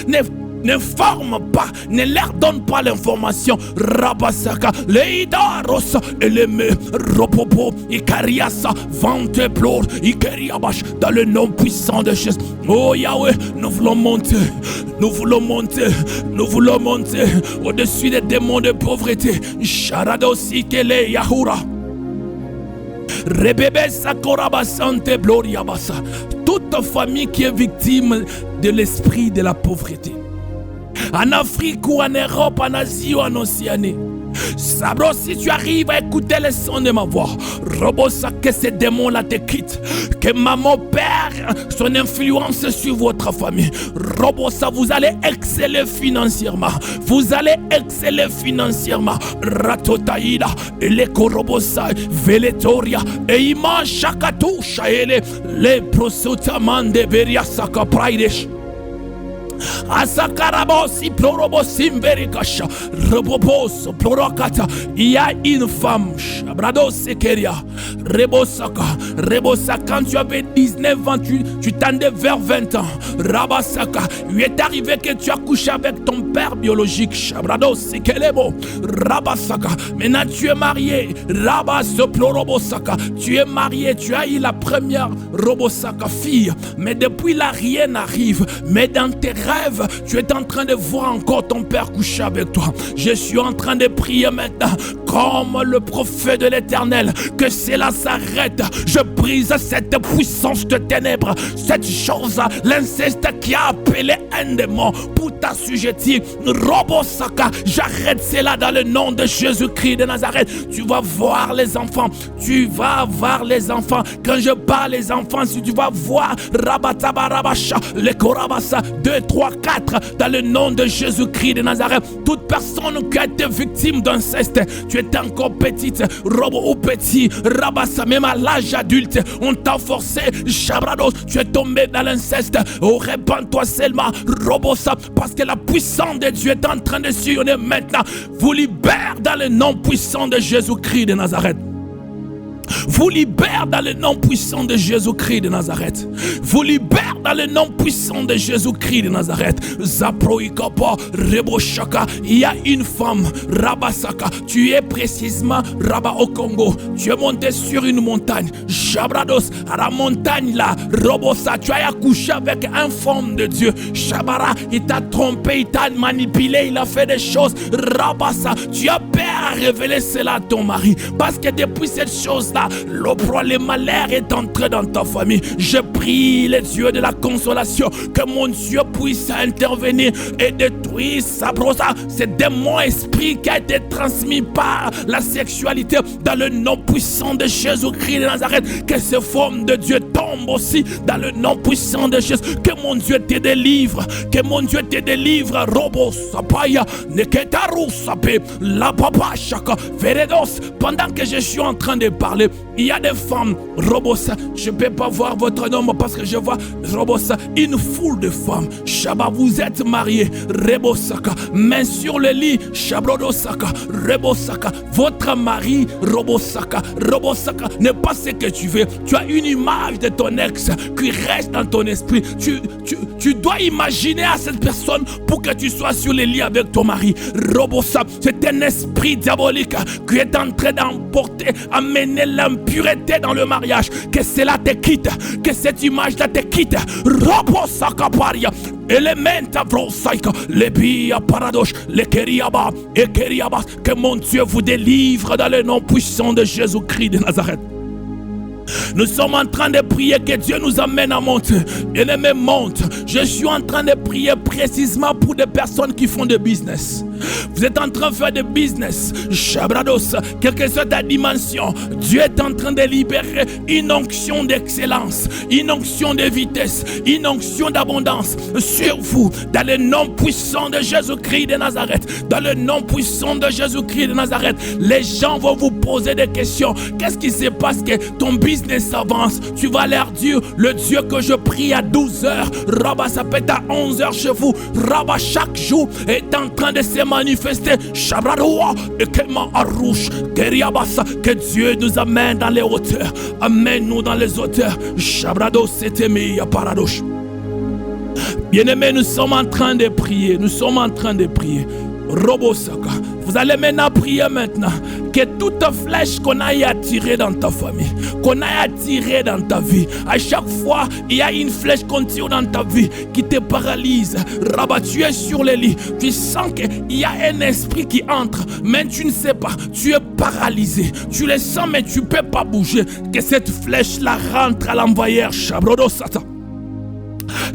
n'informe pas, ne leur donne pas l'information. Rabasaka, les Idaros, et les me, Ropopo, Ikariasa, Vente Plore, Ikariabash, dans le nom puissant de Jésus. Oh Yahweh, nous voulons monter au-dessus des démons de pauvreté. Sharadosi Kele Yahura. Rebebe Sakorabasante Bloriabasa. Toute famille qui est victime de l'esprit de la pauvreté, en Afrique ou en Europe, en Asie ou en Océanie. Sabro, si tu arrives à écouter le son de ma voix, Robosa, que ces démons-là te quittent, que maman perd son influence sur votre famille. Robosa, vous allez exceller financièrement. Ratotaïda, Eleko Robosa, Veletoria, et Ima Shakatusha, les prosotaman de Beriasaka Praidesh. Asakarabosi plorobosim verikasha rebobos plorokata. Il y a une femme, Shabrados Sekeria, Rebosaka, quand tu avais 19 ans, tu tendais vers 20 ans. Rabasaka, il est arrivé que tu as couché avec ton père biologique, Shabrados Sekelebo, Rabasaka. Maintenant tu es marié, Rabas plorobosaka. Tu es marié, tu as eu la première Robosaka fille, mais depuis là rien n'arrive. Mais dans tes rêve, tu es en train de voir encore ton père coucher avec toi. Je suis en train de prier maintenant comme le prophète de l'Éternel, que cela Nazareth, je brise cette puissance de ténèbres, cette chose, l'inceste qui a appelé un démon pour t'assujettir. Robosaka, j'arrête cela dans le nom de Jésus-Christ de Nazareth. Tu vas voir les enfants, tu vas voir les enfants. Quand je parle les enfants, si tu vas voir Rabatabarabasha, les Korabasa, 2, 3, 4, dans le nom de Jésus-Christ de Nazareth. Toute personne qui a été victime d'inceste, tu étais encore petite, robo ou petit, Rabassa, même à l'âge adulte, on t'a forcé, Chabrados, tu es tombé dans l'inceste. Oh, répands-toi seulement, Robosa, parce que la puissance de Dieu est en train de sillonner maintenant. Vous libère dans le nom puissant de Jésus-Christ de Nazareth. Vous libère dans le nom puissant de Jésus-Christ de Nazareth. Vous libère dans le nom puissant de Jésus-Christ de Nazareth. Zaproikapa, Reboshaka. Il y a une femme, Rabasaka. Tu es précisément Rabat au Congo. Tu es monté sur une montagne. Shabrados, à la montagne là, Robosa. Tu as accouché avec un femme de Dieu. Shabara, il t'a trompé, il t'a manipulé, il a fait des choses. Rabasa, tu as peur à révéler cela à ton mari. Parce que depuis cette chose-là, le malheur est entré dans ta famille. Je prie les dieux de la consolation que mon Dieu puisse intervenir et détruire ce démon esprit qui a été transmis par la sexualité dans le nom puissant de Jésus-Christ de Nazareth. Que ces formes de Dieu tombent aussi dans le nom puissant de Jésus. Que mon Dieu te délivre. Que mon Dieu te délivre. Robo sapaya neketaru sape la papa chaka veredos. Pendant que je suis en train de parler, il y a des femmes, Robosa, je ne peux pas voir votre nom parce que je vois, Robosa, une foule de femmes. Shaba, vous êtes mariés, Rebosaka, main sur le lit, Shabrodosaka, Rebosaka, votre mari, Robosaka, n'est pas ce que tu veux. Tu as une image de ton ex qui reste dans ton esprit. Tu dois imaginer à cette personne pour que tu sois sur le lit avec ton mari. Robosa, c'est un esprit diabolique qui est en train d'emporter, amener l'impureté dans le mariage. Que cela te quitte, que cette image-là te quitte. Robosaka paria, elementa vrosaika, lebia paradoche, le keriaba et keriabas. Que mon Dieu vous délivre dans le nom puissant de Jésus-Christ de Nazareth. Nous sommes en train de prier que Dieu nous amène à monter. Bien-aimé, monte. Je suis en train de prier précisément pour des personnes qui font de business. Vous êtes en train de faire de business. Shabrados, quelle que soit ta dimension, Dieu est en train de libérer une onction d'excellence, une onction de vitesse, une onction d'abondance sur vous. Dans le nom puissant de Jésus-Christ de Nazareth. Dans le nom puissant de Jésus-Christ de Nazareth. Les gens vont vous poser des questions. Qu'est-ce qui se passe que ton business avance? Tu vas leur dire, le Dieu que je prie à 12h, Rabat, ça peut être à 11h chez vous. Rabat, chaque jour est en train de se manifester. Shabradoua et Kema Arouche, Keriabasa, que Dieu nous amène dans les hauteurs. Amène-nous dans les hauteurs. Shabrado, c'était mes paradoches. Bien-aimés, nous sommes en train de prier. Nous sommes en train de prier. Robosaka, vous allez maintenant prier maintenant que toute flèche qu'on a attirée dans ta famille, qu'on a attirée dans ta vie, à chaque fois il y a une flèche qu'on tire dans ta vie qui te paralyse. Rabat, tu es sur le lit, tu sens qu'il y a un esprit qui entre, mais tu ne sais pas, tu es paralysé, tu le sens mais tu ne peux pas bouger. Que cette flèche là rentre à l'envoyeur. Shabrodo Satan.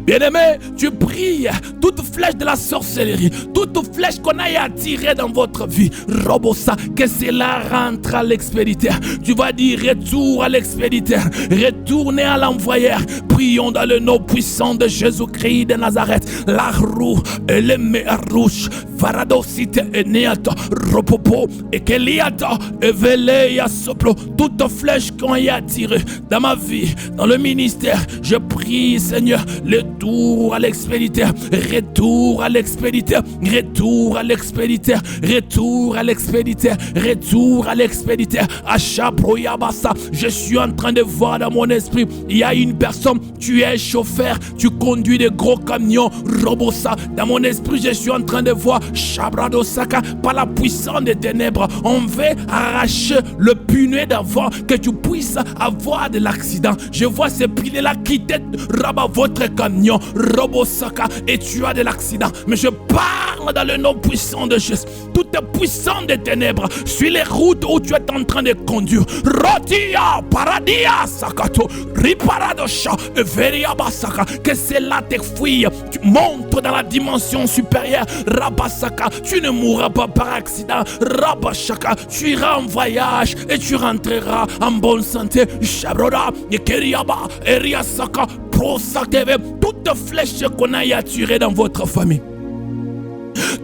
Bien-aimé, tu pries toute flèche de la sorcellerie, toute flèche qu'on a attirée dans votre vie, Robosa, que cela rentre à l'expéditeur. Tu vas dire retour à l'expéditeur, retournez à l'envoyeur. Prions dans le nom puissant de Jésus-Christ de Nazareth. La roue, le merouche, Varadosite et Neata, Ropopo et Keliata, et Veleya Soplo. Toute flèche qu'on a attirée dans ma vie, dans le ministère, je prie, Seigneur, retour à l'expéditeur, retour à l'expéditeur, retour à l'expéditeur, retour à l'expéditeur, retour à l'expéditeur. Achaproyabasa, je suis en train de voir dans mon esprit, il y a une personne, tu es chauffeur, tu conduis des gros camions, Robosa. Dans mon esprit, je suis en train de voir Shabradosaka, par la puissance des ténèbres, on veut arracher le pneu d'avant, que tu puisses avoir de l'accident. Je vois ce pilier-là quitter Rabat votre camion. réunion, Robosaka, et tu as de l'accident. Mais je parle dans le nom puissant de Jésus. Toute puissance des ténèbres, sur les routes où tu es en train de conduire. Rotia, Paradia, Sakato, Riparadosha, Veria Basaka, que c'est là tes filles. Tu montes dans la dimension supérieure. Rabasaka, tu ne mourras pas par accident. Rabashaka, tu iras en voyage et tu rentreras en bonne santé. Shabroda, Yekeriaba, Eriasaka, Prosakeve, toute flèche qu'on a attirée dans votre famille.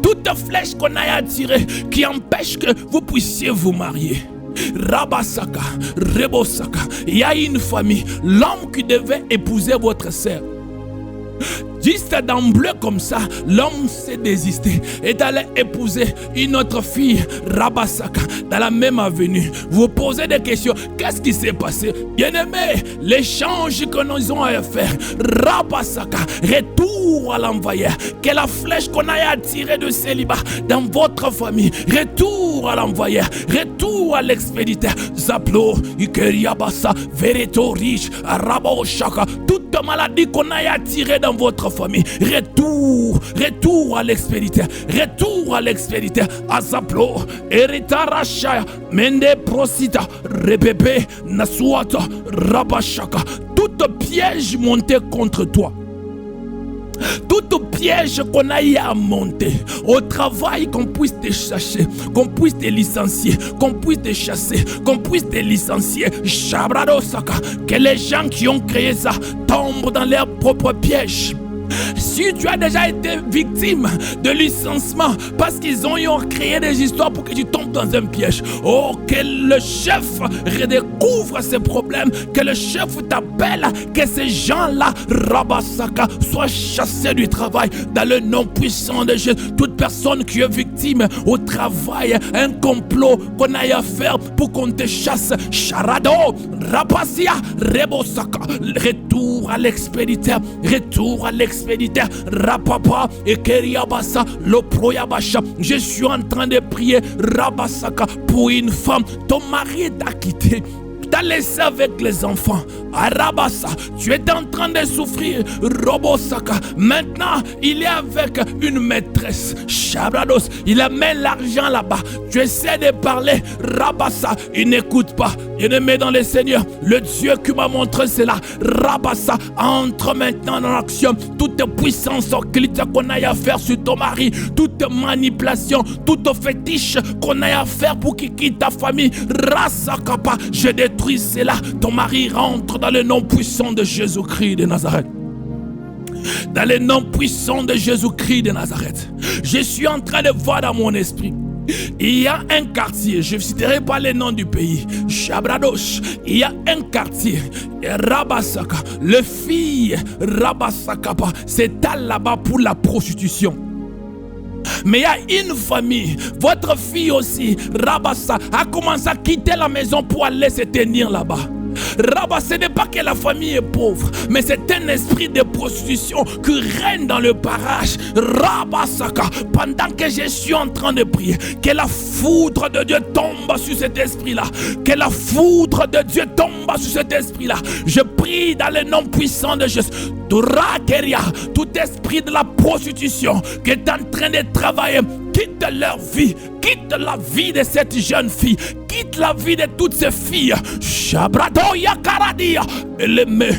Toute flèche qu'on a attirée qui empêche que vous puissiez vous marier. Rabasaka, Rebosaka, il y a une famille, l'homme qui devait épouser votre sœur. Juste d'emblée comme ça, l'homme s'est désisté et d'aller épouser une autre fille, Rabasaka, dans la même avenue. Vous posez des questions, qu'est-ce qui s'est passé? Bien-aimé, l'échange que nous avons à faire, Rabasaka, retour à l'envoyeur. Que la flèche qu'on a attirée de célibat dans votre famille, retour à l'envoyeur, retour à l'expéditeur. Zaplo, Ikeriabasa, Vereto riche, Raboshaka, toute maladie qu'on a attirée dans votre famille, retour à l'expéditeur, retour à l'expéditeur. Azaplo, Eritarashaya, Mende Prosita, Rebebe, Nasuata, Rabashaka, toute piège monté contre toi. Tout piège qu'on a eu à monter au travail, qu'on puisse te chasser, qu'on puisse te licencier, qu'on puisse te chasser, qu'on puisse te licencier. Shabradosaka, que les gens qui ont créé ça tombent dans leur propre piège. Si tu as déjà été victime de licenciement parce qu'ils ont créé des histoires pour que tu tombes dans un piège, oh, que le chef redécouvre ces problèmes, que le chef t'appelle, que ces gens-là, Rabasaka, soient chassés du travail dans le nom puissant de Jésus. Toute personne qui est victime au travail, un complot qu'on a à faire pour qu'on te chasse, Charado, Rapasia, Rebosaka, retour à l'expéditeur, retour à l'expéditeur. Rapapa et Keriabasa, Loproyabasha. Je suis en train de prier, Rabasaka, pour une femme. Ton mari t'a quitté, t'a laissé avec les enfants. Arabasa, tu es en train de souffrir. Robosaka, maintenant il est avec une maîtresse. Shabrados, il amène l'argent là-bas. Tu essaies de parler. Rabasa, il n'écoute pas. Il ne met dans le Seigneur. Le Dieu qui m'a montré cela. Rabasa, entre maintenant dans l'action. Toute puissance occulte qu'on a à faire sur ton mari, toute manipulation, toute fétiche qu'on a à faire pour qu'il quitte ta famille. Rasakapa, je détruis cela. Ton mari rentre dans le nom puissant de Jésus-Christ de Nazareth. Dans le nom puissant de Jésus-Christ de Nazareth. Je suis en train de voir dans mon esprit. Il y a un quartier, je ne citerai pas le nom du pays, Shabradosh. Il y a un quartier, Rabasaka. Les filles, Rabasaka, s'étalent là-bas pour la prostitution. Mais il y a une famille, votre fille aussi, Rabasa, a commencé à quitter la maison pour aller se tenir là-bas. Rabba, ce n'est pas que la famille est pauvre, mais c'est un esprit de prostitution qui règne dans le barrage. Rabba Saka, pendant que je suis en train de prier, que la foudre de Dieu tombe sur cet esprit-là. Que la foudre de Dieu tombe sur cet esprit-là. Je prie dans le nom puissant de Jésus. Tout esprit de la prostitution qui est en train de travailler, quitte leur vie, quitte la vie de cette jeune fille, quitte la vie de toutes ces filles. Shabradoya Karadia, Eleme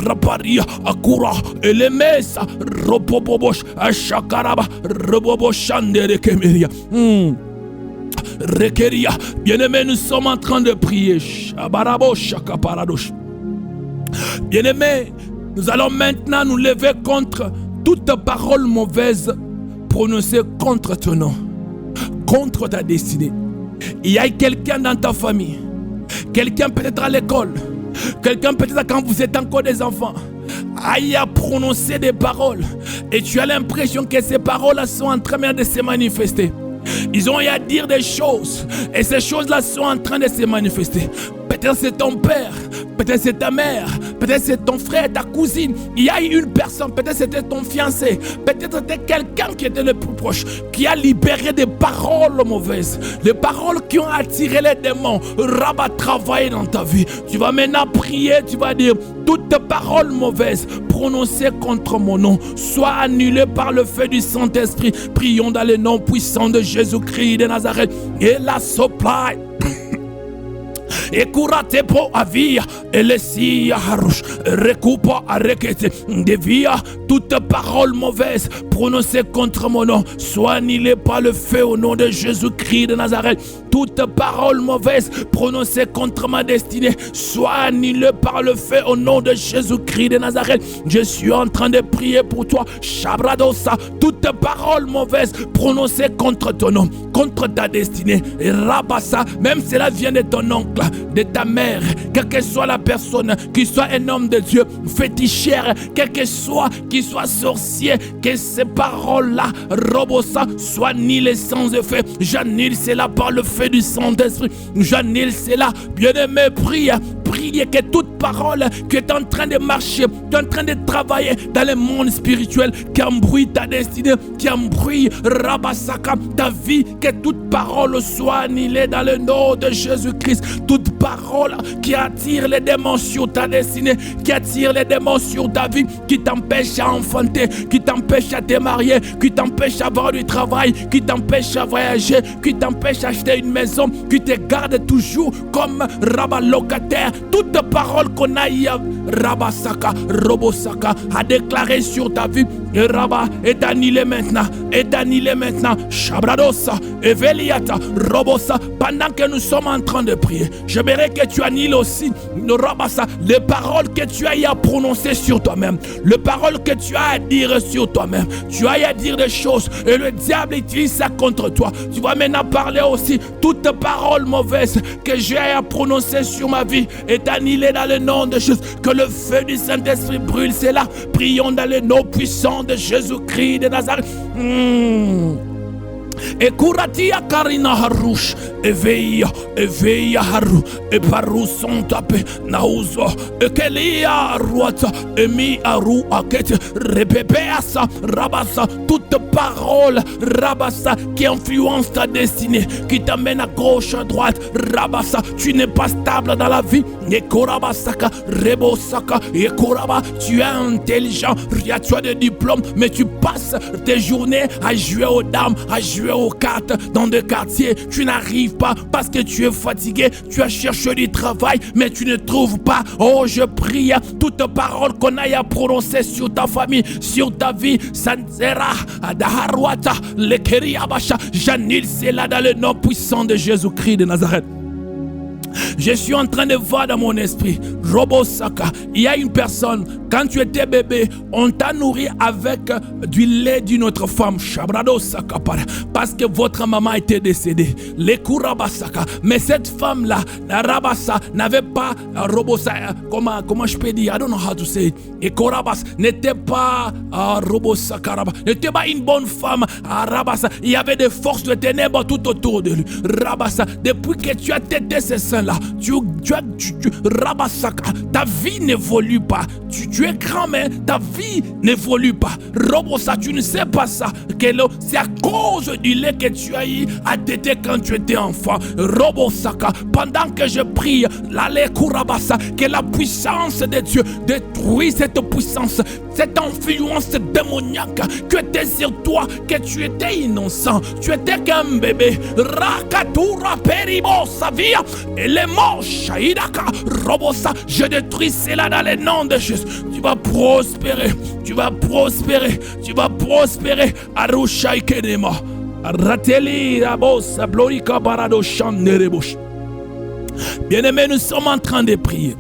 Raparia Akura, Elemesa, Robobobosh, Ashakaraba, Roboboshandere Kemeria. Rekeria, bien-aimés, nous sommes en train de prier. Shabarabo Shakaparadosh. Bien-aimés, nous allons maintenant nous lever contre toute parole mauvaise prononcée contre ton nom, contre ta destinée. Il y a quelqu'un dans ta famille, quelqu'un peut-être à l'école, quelqu'un peut-être quand vous êtes encore des enfants, a prononcé des paroles et tu as l'impression que ces paroles sont en train de se manifester. Ils ont eu à dire des choses et ces choses-là sont en train de se manifester. Peut-être c'est ton père, peut-être c'est ta mère, peut-être c'est ton frère, ta cousine. Il y a une personne, peut-être c'était ton fiancé, peut-être c'était quelqu'un qui était le plus proche, qui a libéré des paroles mauvaises, des paroles qui ont attiré les démons. Rabat, travailler dans ta vie. Tu vas maintenant prier, tu vas dire, toute parole mauvaise prononcée contre mon nom soit annulée par le feu du Saint-Esprit. Prions dans le nom puissant de Jésus-Christ de Nazareth. Et la supply. Et kurate po avia, et laissia harouche, recoupa arrêtez, devia toute parole mauvaise prononcée contre mon nom, soit annulée par le feu au nom de Jésus-Christ de Nazareth. Toute parole mauvaise prononcée contre ma destinée, soit annulée par le feu au nom de Jésus-Christ de Nazareth. Je suis en train de prier pour toi, Shabradosa. Toute parole mauvaise prononcée contre ton nom, contre ta destinée, et Rabassa, même si cela vient de ton oncle, de ta mère, quelle que soit la personne, qu'il soit un homme de Dieu, fétichère, quel que soit, qu'il soit sorcier, que ces paroles-là, Robosa, soient annulées sans effet. J'annule cela par le feu du Saint-Esprit. J'annule cela. Bien-aimé, prie. Priez que toute parole qui est en train de marcher, qui est en train de travailler dans le monde spirituel, qui embrouille ta destinée, qui embrouille Rabasaka, ta vie, que toute parole soit annulée dans le nom de Jésus-Christ. Toute parole qui attire les démons sur ta destinée, qui attire les démons sur ta vie, qui t'empêche à enfanter, qui t'empêche à te marier, qui t'empêche à avoir du travail, qui t'empêche à voyager, qui t'empêche à acheter une maison, qui te garde toujours comme rabat locataire. Toute parole qu'on a Rabasaka, Robosaka, a déclaré sur ta vie, et Rabat est annulé maintenant, est annulé maintenant. Shabradosa, Eveliata, Robosa, pendant que nous sommes en train de prier, j'aimerais que tu annules aussi, Rabasa, les paroles que tu as à prononcer sur toi-même, les paroles que tu as à dire sur toi-même. Tu as à dire des choses et le diable utilise ça contre toi. Tu vas maintenant parler aussi, toute parole mauvaise que j'ai à prononcer sur ma vie est annulée dans le nom de Jésus. Que le feu du Saint-Esprit brûle cela. Prions dans le nom puissant de Jésus-Christ de Nazareth. Et Kuratia Karina Harouche, Eveia Haru, et Paru sont tapés, Nauzo, et Kelia Ruata, et Mi Aru Akete, Repepeasa, Rabassa, toute parole, Rabassa, qui influence ta destinée, qui t'amène à gauche, à droite, Rabassa, tu n'es pas stable dans la vie, et Korabasaka, Rebosaka, et Koraba, tu es intelligent, tu as des diplômes, mais tu passes tes journées à jouer aux dames, à jouer aux cartes dans des quartiers. Tu n'arrives pas parce que tu es fatigué. Tu as cherché du travail, mais tu ne trouves pas. Oh, je prie, toute parole qu'on aille à prononcer sur ta famille, sur ta vie, Sansera, Adaharuata, Lekeriabasha, j'annule cela dans le nom puissant de Jésus-Christ de Nazareth. Je suis en train de voir dans mon esprit, Robosaka, il y a une personne, quand tu étais bébé, on t'a nourri avec du lait d'une autre femme, Shabradosaka, parce que votre maman était décédée, les Kurabasaka. Mais cette femme-là, Rabasa, n'avait pas, Robosaka, comment je peux dire, I don't know how to say it, et Korabas n'était pas, Robosaka, n'était pas une bonne femme, Rabasa. Il y avait des forces de ténèbres tout autour de lui, Rabasa. Depuis que tu as tété ces seins-là, Rabasaka, ta vie n'évolue pas. Tu es grand, mais ta vie n'évolue pas. Robosa, tu ne sais pas ça. C'est à cause du lait que tu as eu à téter quand tu étais enfant. Robosaka, pendant que je prie, que la puissance de Dieu détruit cette puissance, cette influence démoniaque qui était sur toi, que tu étais innocent, tu étais qu'un bébé. Rakatura peribosa via, et les morts, Shaidaka, Robosa, je détruis cela dans le nom de Jésus. Tu vas prospérer, tu vas prospérer, tu vas prospérer. Arusha ikedema, Rateli rabosa, Blorika barado chanderebush. Bien-aimés, nous sommes en train de prier.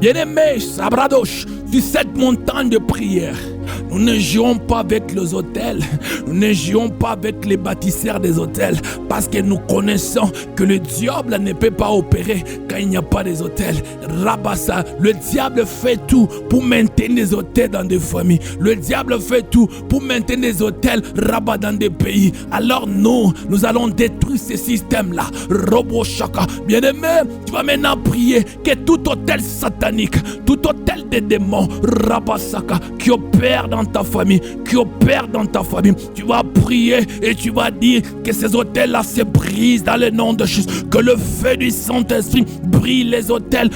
Bien-aimés, Sabradosh, sur cette montagne de prière, nous ne jouons pas avec les hôtels, nous ne jouons pas avec les bâtisseurs des hôtels, parce que nous connaissons que le diable ne peut pas opérer quand il n'y a pas des hôtels. Rabassa, le diable fait tout pour maintenir des hôtels dans des familles. Le diable fait tout pour maintenir des hôtels rabat dans des pays. Alors nous allons détruire ce système-là. Robo Shaka, bien-aimé, tu vas maintenant prier. prier que tout hôtel satanique, tout hôtel des démons, Rabasaka, qui opère dans ta famille, tu vas prier et tu vas dire que ces hôtels-là se brisent dans le nom de Jésus, que le feu du Saint-Esprit brille les hôtels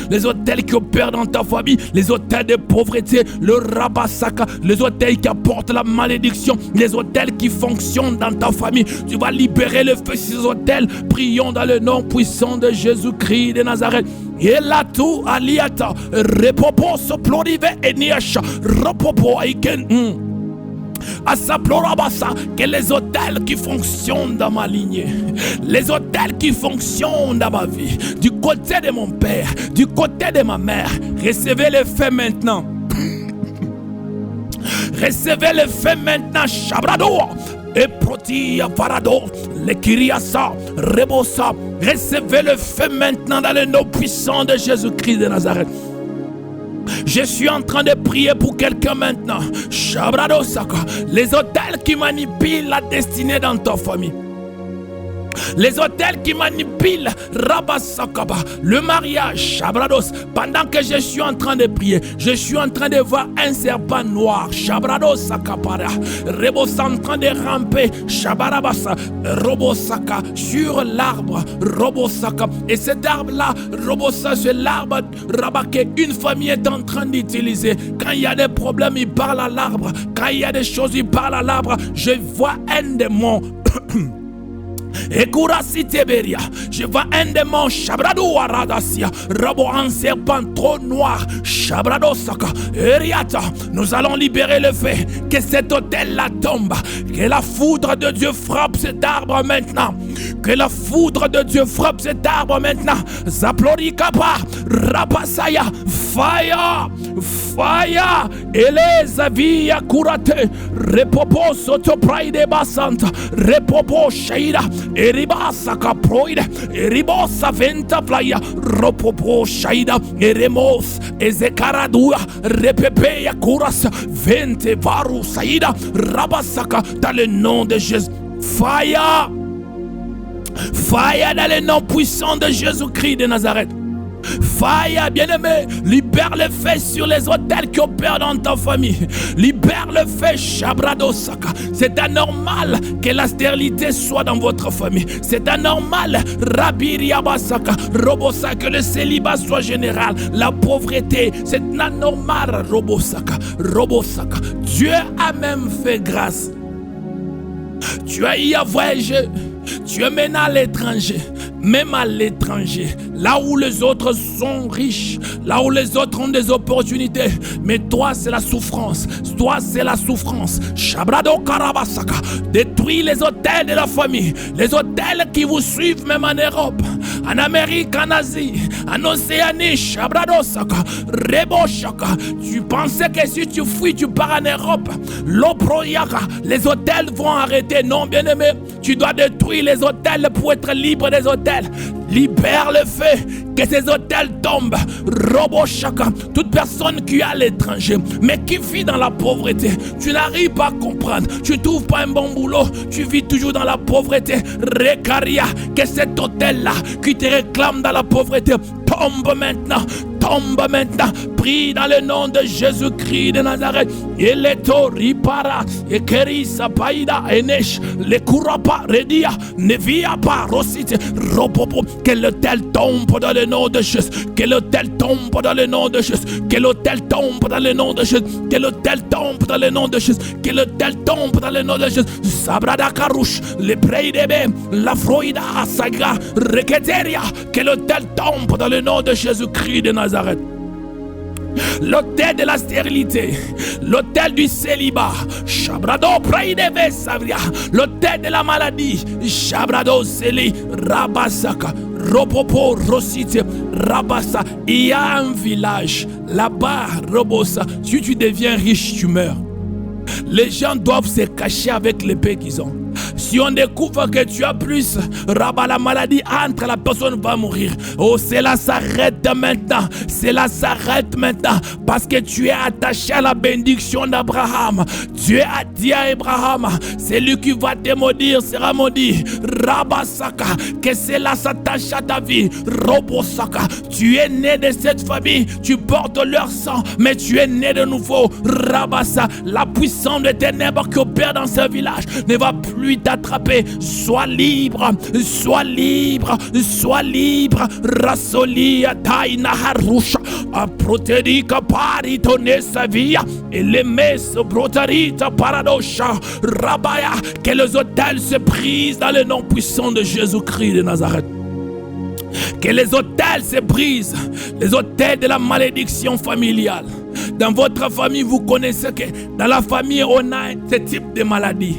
qui opèrent dans ta famille, les hôtels de pauvreté, le Rabasaka, les hôtels qui apportent la malédiction, les hôtels qui fonctionnent dans ta famille. Tu vas libérer le feu sur ces hôtels. Prions dans le nom puissant de Jésus-Christ de Nazareth. Et là tout aliata, repopo soplorive eniasha, repopo aiken. Que les hôtels qui fonctionnent dans ma lignée, les hôtels qui fonctionnent dans ma vie, du côté de mon père, du côté de ma mère, recevez le feu maintenant. Recevez le feu maintenant, Shabrado. Et protia farado, le kiriasa, rebosa. Recevez le feu maintenant dans le nom puissant de Jésus-Christ de Nazareth. Je suis en train de prier pour quelqu'un maintenant. Shabrado Saka. Les hôtels qui manipulent la destinée dans ta famille. Les hôtels qui manipulent Rabasakaba, le mariage, Shabrados. Pendant que je suis en train de prier, je suis en train de voir un serpent noir, Shabrados Sakapara, Rebosa en train de ramper, Shabarabasa, Robosaka, sur l'arbre, Robosaka. Et cet arbre-là, Robosa, c'est l'arbre Rabaké, une famille est en train d'utiliser. Quand il y a des problèmes, il parle à l'arbre. Quand il y a des choses, il parle à l'arbre. Je vois un démon. Je vois un démon, Shabrado Aradasia, Rabo un serpent trop noir, Shabrado Saka, Eriata. Nous allons libérer le fait que cet hôtel-là tombe, que la foudre de Dieu frappe cet arbre maintenant, que la foudre de Dieu frappe cet arbre maintenant. Zaplorikapa, Rapasaya, fire, fire, Eleza via curate, Repopo soto praide basanta, Repopo shaida. Eribasa caproide, Eribosa venta playa, Ropopo shaida, Eremos, Ezekaradua, Repepeya kuras, Vente varu saïda, Rabasaka, dans le nom de Jésus. Fire! Fire dans le nom puissant de Jésus-Christ de Nazareth. Fire, bien-aimé, libère le feu sur les hôtels qui opèrent dans ta famille. Libère le feu, Shabradosaka. C'est anormal que la stérilité soit dans votre famille. C'est anormal, Rabiriabasaka, Robosaka, que le célibat soit général. La pauvreté, c'est anormal, Robosaka, Robosaka. Dieu a même fait grâce. Tu as y à voyager. Tu es maintenant à l'étranger, même à l'étranger, là où les autres sont riches, là où les autres ont des opportunités, mais toi c'est la souffrance, toi c'est la souffrance. Shabrado Karabasaka, détruis les hôtels de la famille, les hôtels qui vous suivent même en Europe, en Amérique, en Asie, en Océanie. Shabrado Saka, Rebo Shaka. Tu pensais que si tu fuis, tu pars en Europe, Loproyaka, les hôtels vont arrêter. Non, bien-aimé, tu dois détruire les hôtels pour être libre des hôtels. Libère le feu, que ces hôtels tombent. Robo chacun, toute personne qui est à l'étranger, mais qui vit dans la pauvreté, tu n'arrives pas à comprendre, tu ne trouves pas un bon boulot, tu vis toujours dans la pauvreté. Recaria, que cet hôtel-là qui te réclame dans la pauvreté tombe maintenant. Tombe maintenant, prie dans le nom de Jésus-Christ de Nazareth. Et les tori para, et kerisa paida, enesh, les kurapa, redia, ne via pas, rosite, ropopo, que l'hôtel tombe dans le nom de Jésus, que l'hôtel tombe dans le nom de Jésus, que l'hôtel tombe dans le nom de Jésus, que l'hôtel tombe dans le nom de Jésus, que l'hôtel tombe dans le nom de Jésus. Sabrada karouche, les preidebe, la froida, saga, reketeria, que l'hôtel tombe dans le nom de Jésus-Christ de Nazareth. L'hôtel de la stérilité, l'hôtel du célibat, Shabrado Praideve Savria, l'hôtel de la maladie, Shabrado Seli, Rabasaka, Ropopo Rosite, Rabasa. Il y a un village là-bas, Robosa. Si tu deviens riche, tu meurs. Les gens doivent se cacher avec l'épée qu'ils ont. Si on découvre que tu as plus, Rabat, la maladie entre, la personne va mourir. Oh, cela s'arrête maintenant. Cela s'arrête maintenant. Parce que tu es attaché à la bénédiction d'Abraham. Dieu a dit à Abraham, celui qui va te maudire sera maudit. Rabasaka, que cela s'attache à ta vie. Robosaka, tu es né de cette famille, tu portes leur sang, mais tu es né de nouveau. Rabasa, la puissance des ténèbres qui opère dans ce village ne va plus t'attraper. Sois libre, sois libre, sois libre. Rasolia taina harusha, aproterika paritone savia, et les messes brotarita paradosha. Rabaya, que les hôtels se brisent dans le nom puissant de Jésus-Christ de Nazareth. Que les hôtels se brisent, les hôtels de la malédiction familiale. Dans votre famille, vous connaissez que dans la famille, on a ce type de maladie.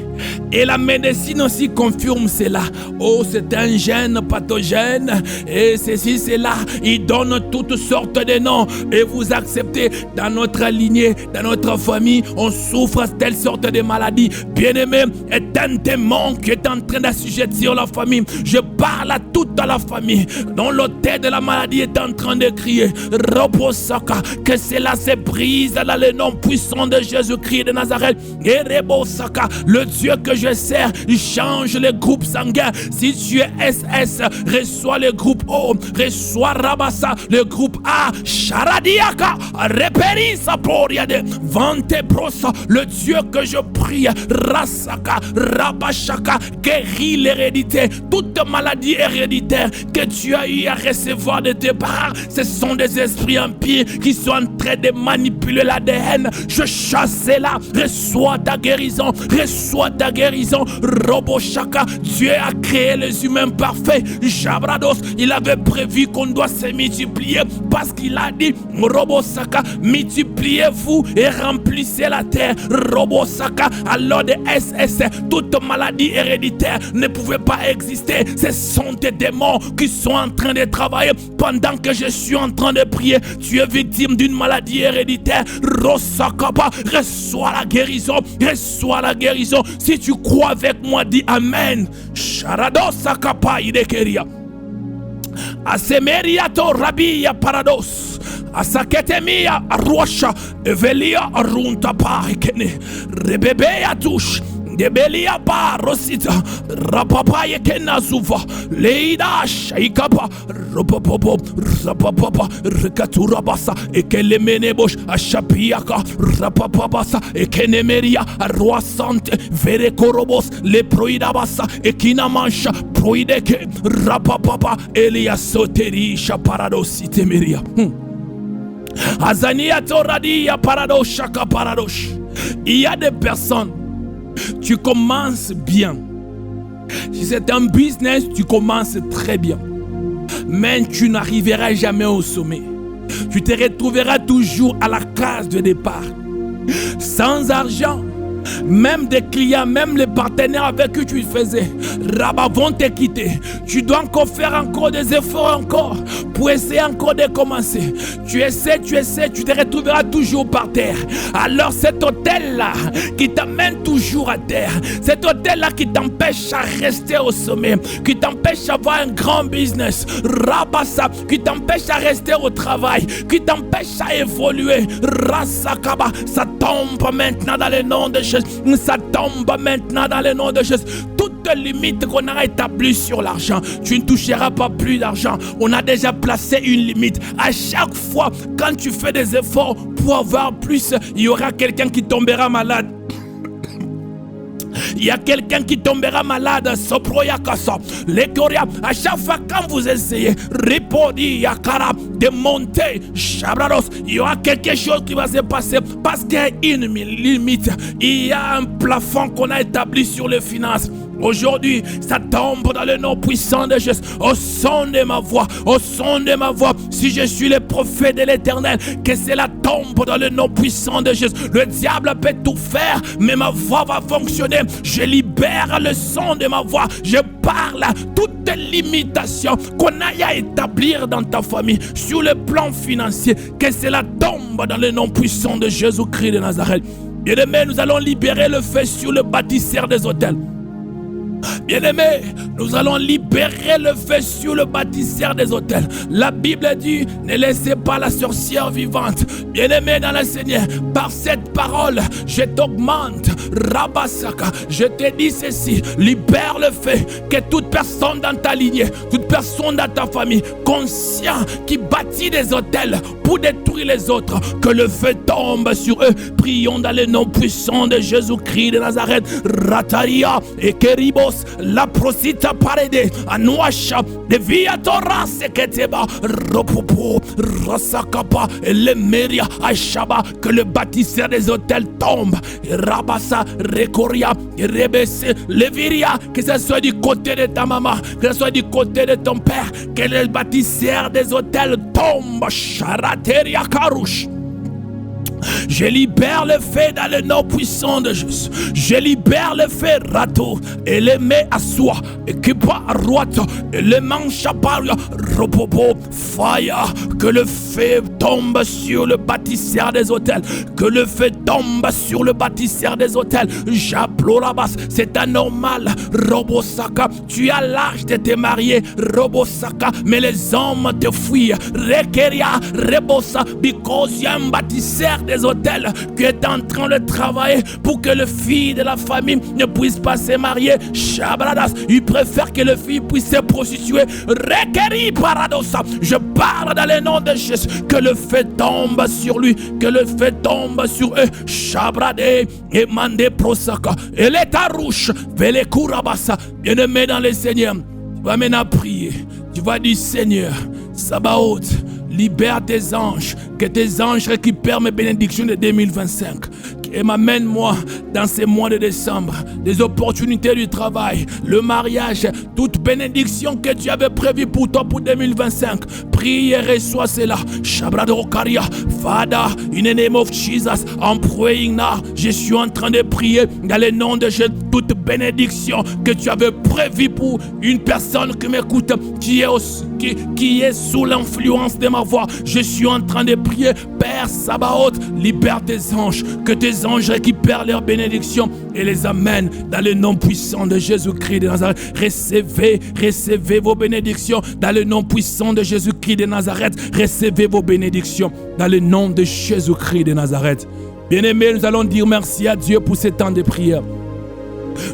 Et la médecine aussi confirme cela. Oh, c'est un gène pathogène. Et ceci, cela. Il donne toutes sortes de noms. Et vous acceptez, dans notre lignée, dans notre famille, on souffre de telle sorte de maladie. Bien-aimé, est un démon qui est en train d'assujettir la famille. Je parle à toute la famille, dont l'autel de la maladie est en train de crier. Reposaka, que cela se brise dans le nom puissant de Jésus-Christ de Nazareth. Et Rebosaka, le Dieu que je sers, il change les groupes sanguins. Si tu es SS, reçois le groupe O, reçois Rabassa, le groupe A, Charadiaka, Reperisa Poriade, Vante Brosa, le Dieu que je prie, Rasaka, Rabashaka, guéris l'hérédité, toute maladie héréditaire que tu as eu à recevoir de tes parents. Ce sont des esprits impurs qui sont en train de manipuler l'ADN. Je chasse là, reçois ta guérison, reçois ta guérison. Roboshaka, Dieu a créé les humains parfaits. Jabrados, il avait prévu qu'on doit se multiplier parce qu'il a dit, Robosaka, multipliez-vous et remplissez la terre. Robosaka, alors des SS, toute maladie héréditaire ne pouvait pas exister. Ce sont des démons qui sont en train de travailler pendant que je suis en train de prier. Tu es victime d'une maladie héréditaire. Rosakaba, reçois la guérison, reçois la guérison. Si tu crois avec moi, dis Amen. Sharadosakapa idekeria. Asemeria to rabia parados. Asaketemia arwasha. Evelia arunta paikene. Rebebea tush. Debelia ba rosita rapapa yekena zuva leida shaikapa ropopopo rapapapa rekaturabasa ekelemenebosh ashapiaka rapapabasa ekenemeria arwasante verekorobos leproidabasa ekinamancha proideke rapapapa eliasoterisha paradositemeria azania toradia paradoshaka paradosh. Il y a des personnes, tu commences bien. Si c'est un business, tu commences très bien. Mais tu n'arriveras jamais au sommet. Tu te retrouveras toujours à la case de départ. Sans argent. Même des clients, même les partenaires avec qui tu faisais, Rabat, vont te quitter. Tu dois encore faire encore des efforts encore pour essayer encore de commencer. Tu essaies, tu te retrouveras toujours par terre. Alors cet hôtel-là qui t'amène toujours à terre, cet hôtel-là qui t'empêche à rester au sommet, qui t'empêche d'avoir un grand business, Rabassa, qui t'empêche à rester au travail, qui t'empêche à évoluer, Rasakaba, ça tombe maintenant dans le nom de Jésus. Ça tombe maintenant dans le nom de Jésus. Toute limite qu'on a établie sur l'argent, tu ne toucheras pas plus d'argent. On a déjà placé une limite. À chaque fois, quand tu fais des efforts pour avoir plus, il y aura quelqu'un qui tombera malade. Il y a quelqu'un qui tombera malade. Soproyakasa. Lekoria. À chaque fois quand vous essayez Ripodi Yakara de monter Shabrados, il y aura quelque chose qui va se passer parce qu'il y a une limite. Il y a un plafond qu'on a établi sur les finances. Aujourd'hui, ça tombe dans le nom puissant de Jésus. Au son de ma voix, au son de ma voix, si je suis le prophète de l'Éternel, que cela tombe dans le nom puissant de Jésus. Le diable peut tout faire, mais ma voix va fonctionner. Je libère le son de ma voix. Je parle à toute limitation qu'on a à établir dans ta famille sur le plan financier. Que cela tombe dans le nom puissant de Jésus-Christ de Nazareth. Et demain, nous allons libérer le feu sur le bâtisseur des hôtels. Bien-aimés, nous allons libérer le feu sur le bâtisseur des autels. La Bible dit, ne laissez pas la sorcière vivante. Bien-aimés dans le Seigneur, par cette parole, je t'augmente. Rabasaka, je te dis ceci, libère le feu, que toute personne dans ta lignée, toute personne dans ta famille, conscient qui bâtit des autels pour détruire les autres, que le feu tombe sur eux. Prions dans le nom puissant de Jésus-Christ de Nazareth. Rataria et Keribos, la prosita parede, Anouacha, de Viatora Seketeba, Ropopo, Rasakapa, et le Meria, Ashaba, que le bâtisseur des hôtels tombe. Rabassa, Rekoria, Rebesse, Leviria, que ce soit du côté de ta maman, que ce soit du côté de ton père, que le bâtisseur des hôtels tombe. Charateria Karouche. Je libère le feu dans le nom puissant de Jésus. Je libère le feu rato et le met à soi et qui pas à droite et le manche à paria ropopo fire. Que le feu tombe sur le bâtisseur des hôtels. Que le feu tombe sur le bâtisseur des hôtels. J'applaudis, c'est anormal. Robosaka, tu as l'âge de te marier. Robosaka, mais les hommes te fuient. Rekeria, Rebosa, because il y a un bâtisseur des hôtels qui est en train de travailler pour que le fils de la famille ne puisse pas se marier. Shabradas, il préfère que le fils puisse se prostituer. Requéri paradoxa, je parle dans le nom de Jésus, que le feu tombe sur lui, que le feu tombe sur eux. Shabrade et mande prosaka et l'étarouche vele kurabasa. Bien-aimé dans le Seigneur, tu vas maintenant prier. Tu vas dire, Seigneur, Sabaoth, libère tes anges, que tes anges récupèrent mes bénédictions de 2025. Et m'amène moi dans ces mois de décembre, des opportunités du travail, le mariage, toute bénédiction que tu avais prévue pour toi pour 2025. Prie et reçois cela. Shabradokaria, Father, in the name of Jesus, I'm praying now. Je suis en train de prier dans le nom de Jésus. Toute bénédiction que tu avais prévue pour une personne qui m'écoute, qui est sous l'influence de ma voix. Je suis en train de prier, Père Sabaoth, libère tes anges, que tes anges récupèrent leurs bénédictions et les amènent dans le nom puissant de Jésus-Christ de Nazareth. Recevez vos bénédictions dans le nom puissant de Jésus-Christ de Nazareth. Recevez vos bénédictions dans le nom de Jésus-Christ de Nazareth. Bien-aimés, nous allons dire merci à Dieu pour ces temps de prière.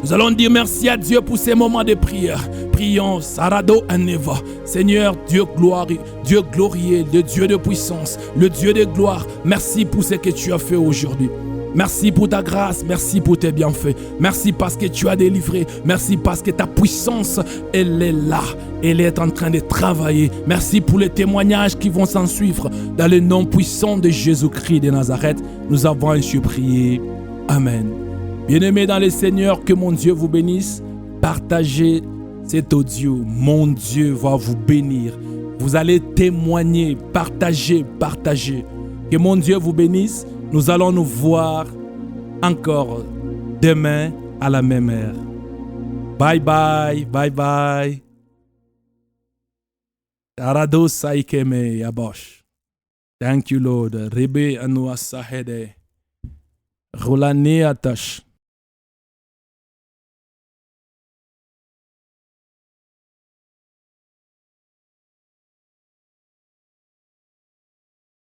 Nous allons dire merci à Dieu pour ces moments de prière. Prions, Sarado Aneva. Seigneur, Dieu glorieux, le Dieu de puissance, le Dieu de gloire. Merci pour ce que tu as fait aujourd'hui. Merci pour ta grâce, merci pour tes bienfaits. Merci parce que tu as délivré. Merci parce que ta puissance, elle est là. Elle est en train de travailler. Merci pour les témoignages qui vont s'en suivre. Dans le nom puissant de Jésus-Christ de Nazareth, nous avons ainsi prié. Amen. Bien-aimés dans le Seigneur, que mon Dieu vous bénisse. Partagez cet audio. Mon Dieu va vous bénir. Vous allez témoigner, partager. Que mon Dieu vous bénisse. Nous allons nous voir encore demain à la même heure. Bye bye, bye bye. Arado saikeme yabosh. Thank you, Lord. Rebe anua sahede. Rolane atash.